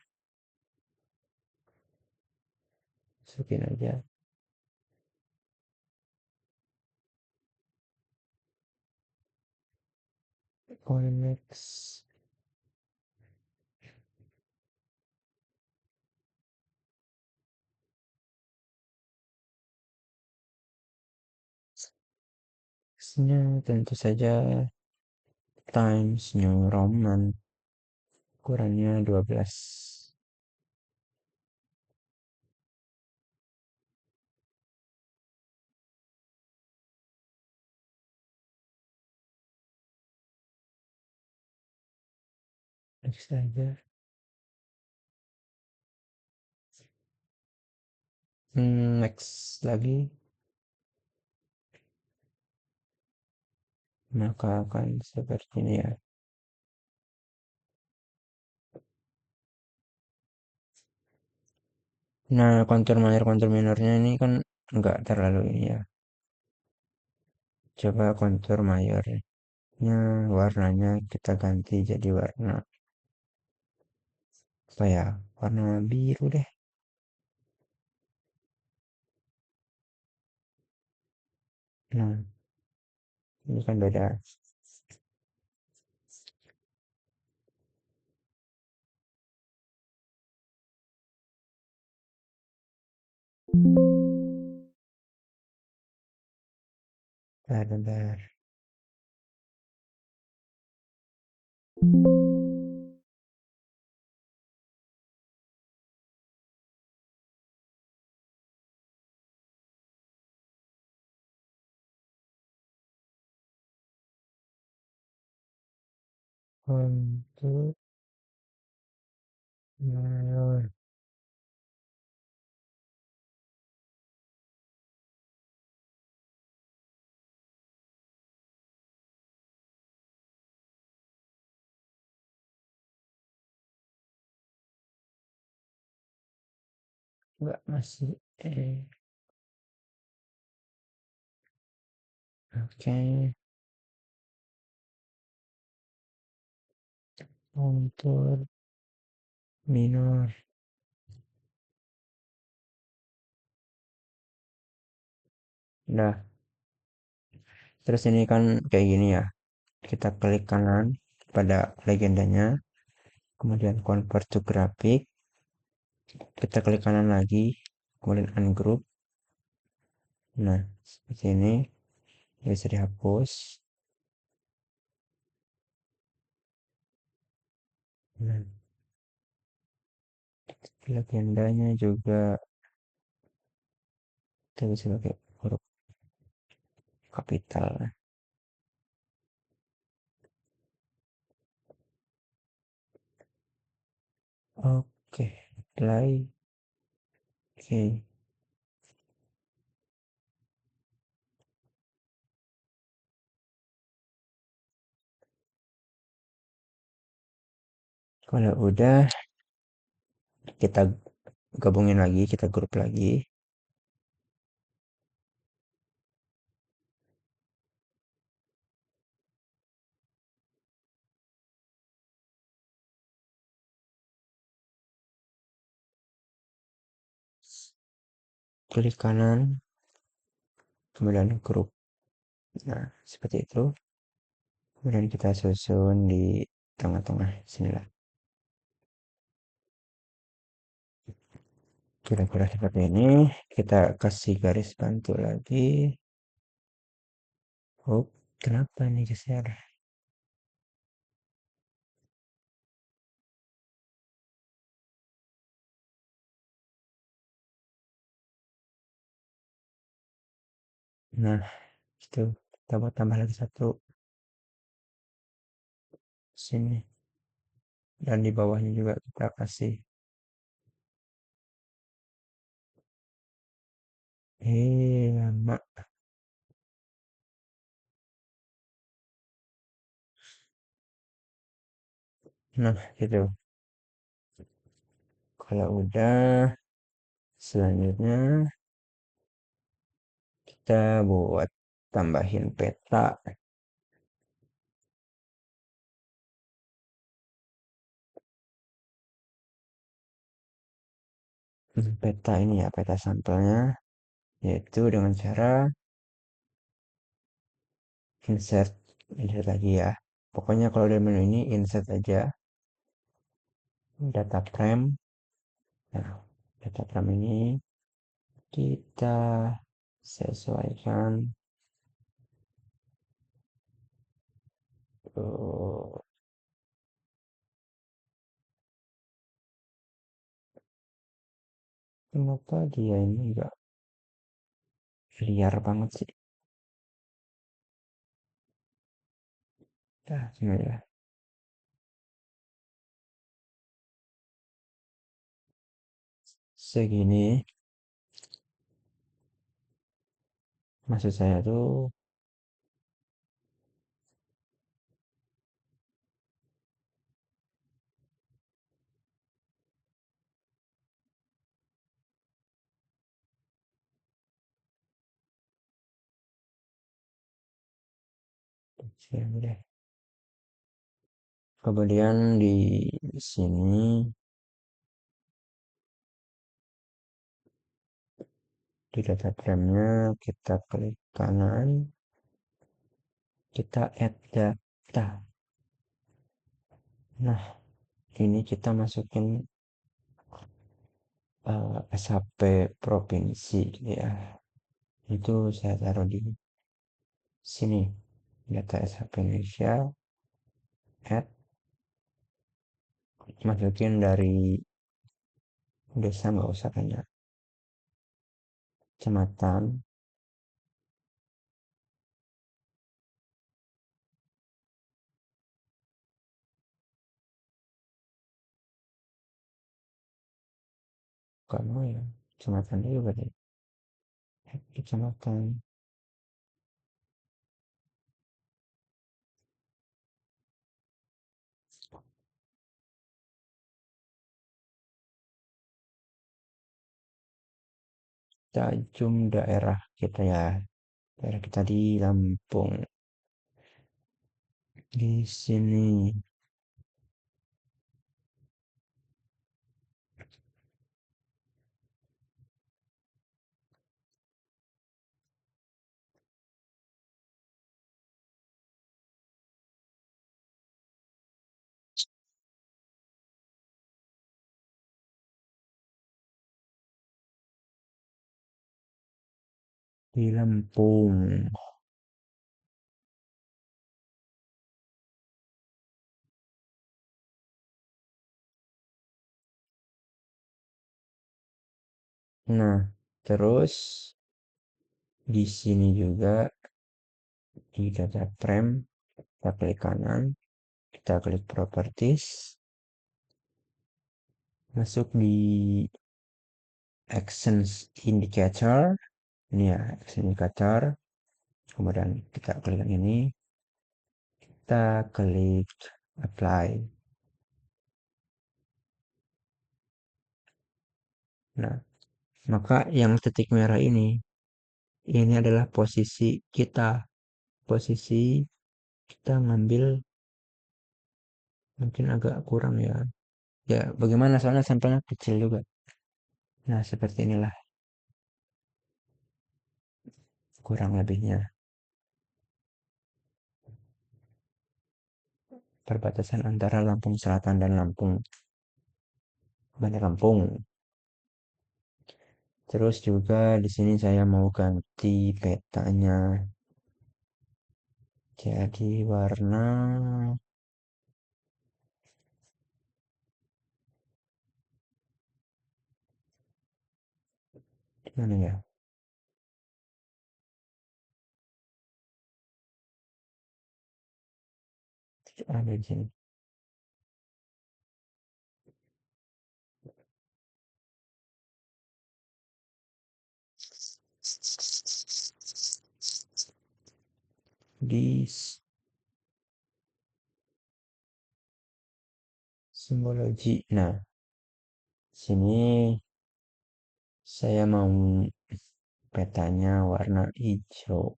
masukin aja. Next. Nextnya tentu saja Times New Roman, ukurannya 12. Next aja. Next lagi, maka akan seperti ini ya. Nah, kontur mayor, kontur minornya ini kan enggak terlalu ini ya. Coba kontur mayornya, warnanya kita ganti jadi warna apa ya? Warna biru deh. Nah, ini kan beda. bentar. Untuk mayor. Enggak, masih. Oke. Untuk minor. Nah, terus ini kan kayak gini ya. Kita klik kanan pada legendanya, kemudian convert to graphic, kita klik kanan lagi, kemudian ungroup. Nah, seperti ini bisa dihapus. Nah, legendanya juga kita bisa pakai huruf kapital. Oke, play. Oke, kalau udah kita gabungin lagi, kita grup lagi. Klik kanan, kemudian grup. Nah, seperti itu. Kemudian kita susun di tengah-tengah sinilah. Kira-kira seperti ini. Kita kasih garis bantu lagi. Oh, kenapa ini geser? Nah, itu kita buat tambah lagi satu sini. Dan di bawahnya juga kita kasih. Lama. Nah, gitu. Kalau udah, selanjutnya kita buat tambahin peta. Peta ini ya, peta sampelnya. Yaitu dengan cara insert. Insert lagi ya. Pokoknya kalau dari menu ini insert aja. Data frame. Nah, data frame ini kita sesuaikan. Oh, kenapa dia ini enggak liar banget sih? Nah, sini ya. Segini, maksud saya tuh segini deh. Kemudian di sini di data frame-nya kita klik kanan, kita add data. Nah, ini kita masukin SHP provinsi gitu ya. Itu saya taruh di Sini, data SHP Indonesia, add, masukin dari desa nggak usah kayaknya, kecamatan, kamu ya, kecamatan juga deh, kecamatan Tajum daerah kita ya, daerah kita di Lampung. Di sini di Lampung. Nah, terus di sini juga di data frame kita klik kanan, kita klik properties, masuk di actions indicator, ini ya action indicator, kemudian kita klik yang ini, kita klik apply. Nah, maka yang titik merah ini adalah posisi kita, posisi kita ngambil mungkin agak kurang ya. Ya, bagaimana soalnya sampelnya kecil juga. Nah, seperti inilah kurang lebihnya. Perbatasan antara Lampung Selatan dan Lampung Bandar Lampung. Terus juga di sini saya mau ganti petanya. Jadi warna mana ya? Ada di sini. Di simbologi. Nah, sini saya mau petanya warna hijau.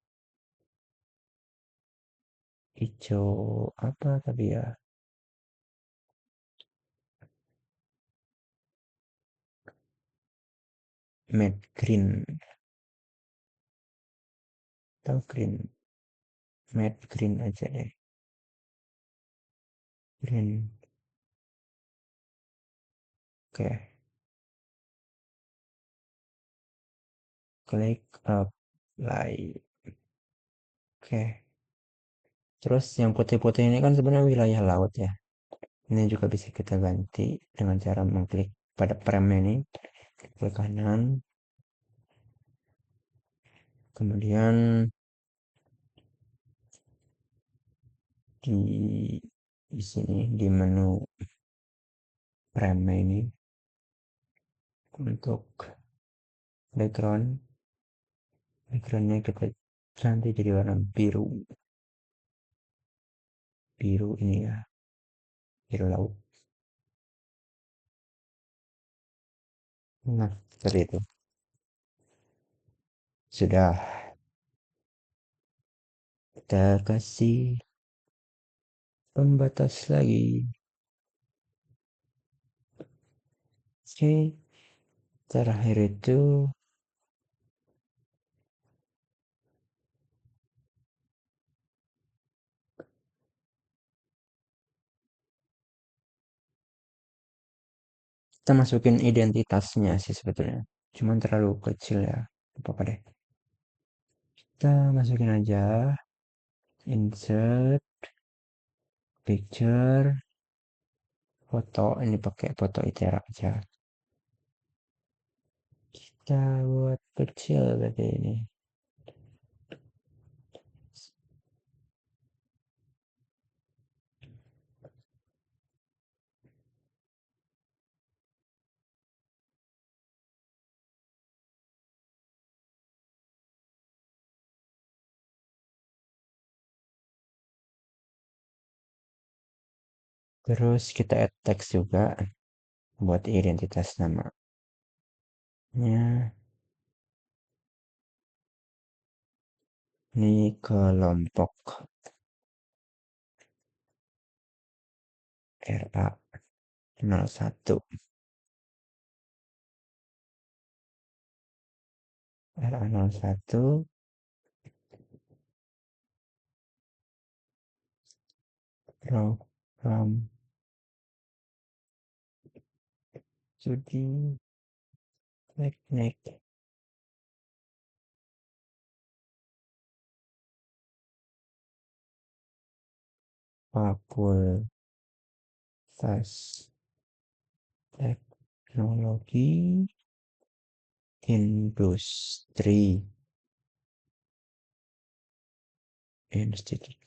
Hijau apa tapi ya? Matte green atau green. Matte green aja deh. Green. Oke. Klik apply. Oke. Terus yang putih-putih ini kan sebenarnya wilayah laut ya. Ini juga bisa kita ganti dengan cara mengklik pada frame ini. Klik kanan. Kemudian di sini di menu frame ini untuk backgroundnya kita ganti jadi warna biru. Biru ini ya. Biru laut. Nah, seperti itu. Sudah kita kasih pembatas lagi. Oke, terakhir itu kita masukin identitasnya sih sebetulnya. Cuman terlalu kecil ya. Apa-apa deh. Kita masukin aja. insert picture foto, ini pakai foto itera aja. Kita buat kecil berarti ini. Terus kita add text juga buat identitas namanya. Ini kelompok RA01. RA01 program studi teknik fakultas teknologi industri institut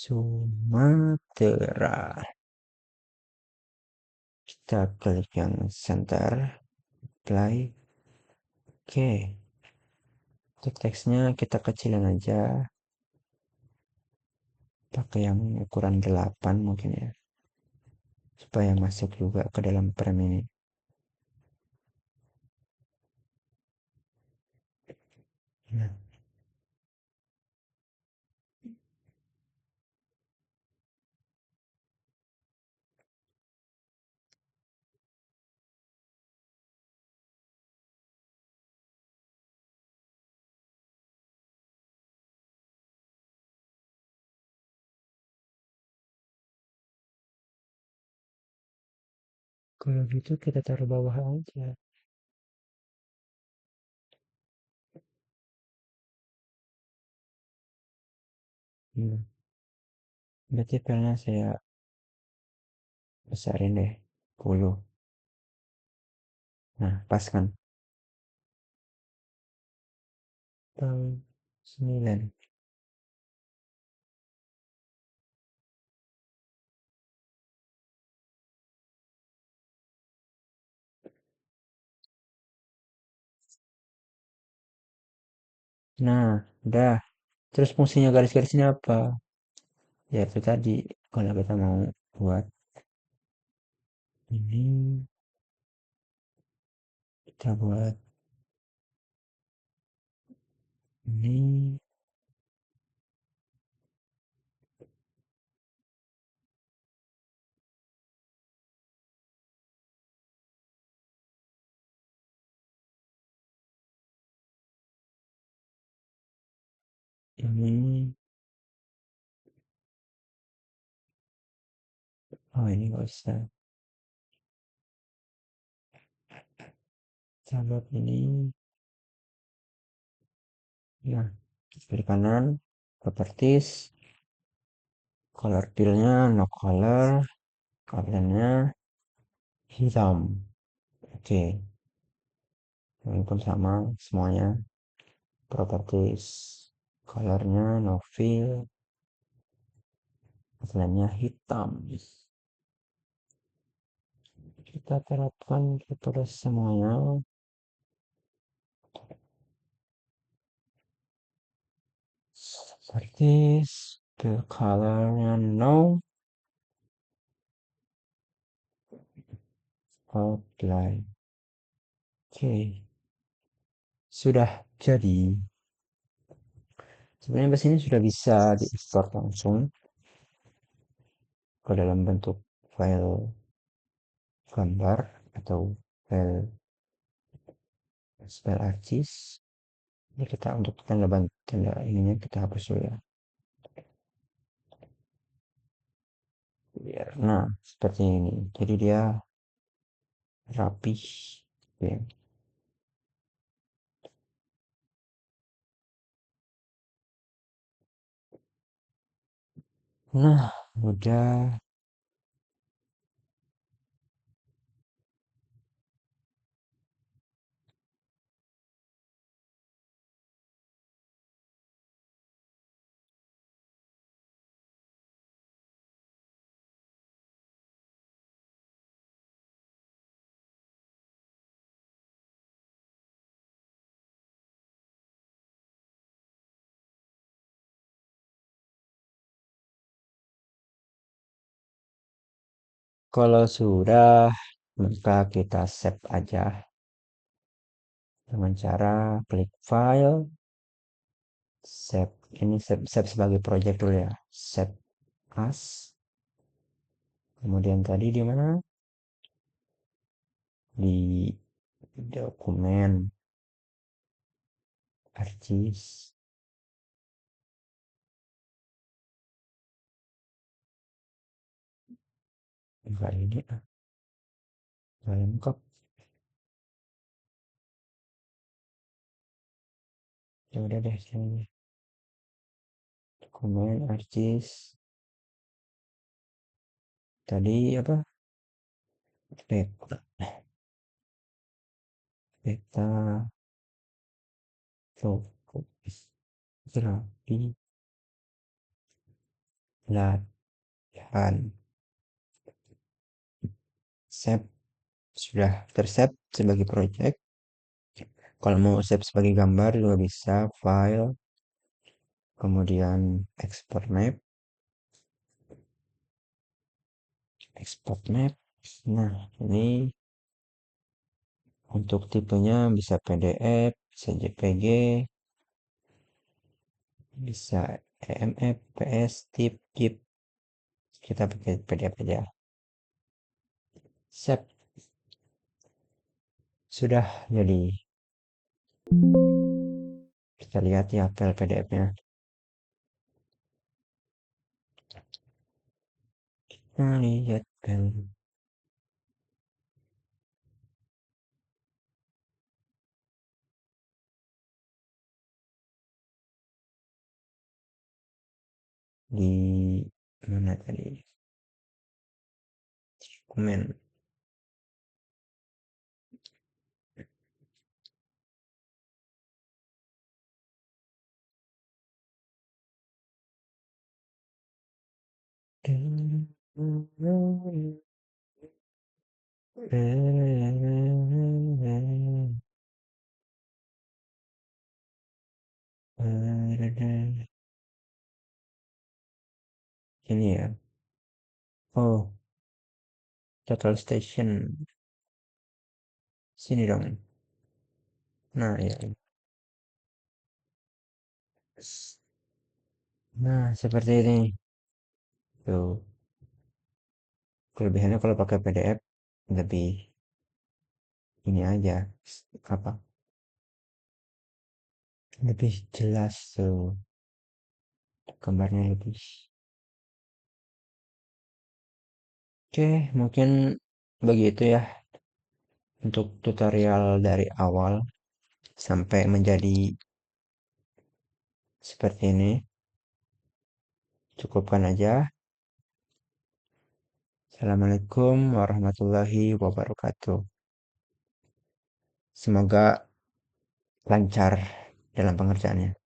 Sumatera. Kita klik yang center, apply. Oke, untuk teksnya kita kecilin aja, pakai yang ukuran 8 mungkin ya, supaya masuk juga ke dalam frame ini. Nah, kalau gitu kita taruh bawah aja. Iya. Berarti filenya saya besarin deh, 10. Nah, pas kan? Tahun 9. Nah, udah. Terus fungsinya garis-garis ini apa? Ya itu tadi, kalau kita mau buat ini, kita buat ini, ini. Oh, ini nggak usah. Sahabat ini. Nah, kiri kanan, properties, color fill-nya no color, colornya hitam. Oke, ini pun sama semuanya. Properties, colornya no fill, colornya hitam. Kita terapkan kepada semuanya. Properties, fill colornya no, outline. Oke, sudah jadi. Sebenarnya bus ini sudah bisa diekspor langsung ke dalam bentuk file gambar atau file artis. Ini kita untuk tanda ininya kita hapus dulu ya. biar nah seperti ini. Jadi dia rapih. Oke. Nah, udah. Kalau sudah, maka kita save aja dengan cara klik file, save. Ini save sebagai project dulu ya. Save as. Kemudian tadi di mana? Di dokumen archis. Enggak ini, enggak lengkap. Ya udah deh, sini dokumen archis. Tadi apa? Beta, beta, fokus, terapi, latihan, save. Sudah tersave sebagai project. Kalau mau save sebagai gambar juga bisa, file, kemudian export map. Nah, ini untuk tipenya bisa PDF, bisa JPG, bisa EMF, PS, TIFF, GIF. Kita pakai PDF aja. Save. Sudah jadi. Kita lihat ya file PDF-nya. Kita lihat file di mana tadi? Dokumen. Ini ya. Oh, total station. Sini dong. Nah, ya. Nah, seperti ini. Tuh. Kelebihannya kalau pakai PDF lebih ini aja. Apa? Lebih jelas tuh. Gambarnya lebih. Oke, mungkin begitu ya untuk tutorial dari awal sampai menjadi seperti ini. Cukupkan aja. Assalamualaikum warahmatullahi wabarakatuh. Semoga lancar dalam pengerjaannya.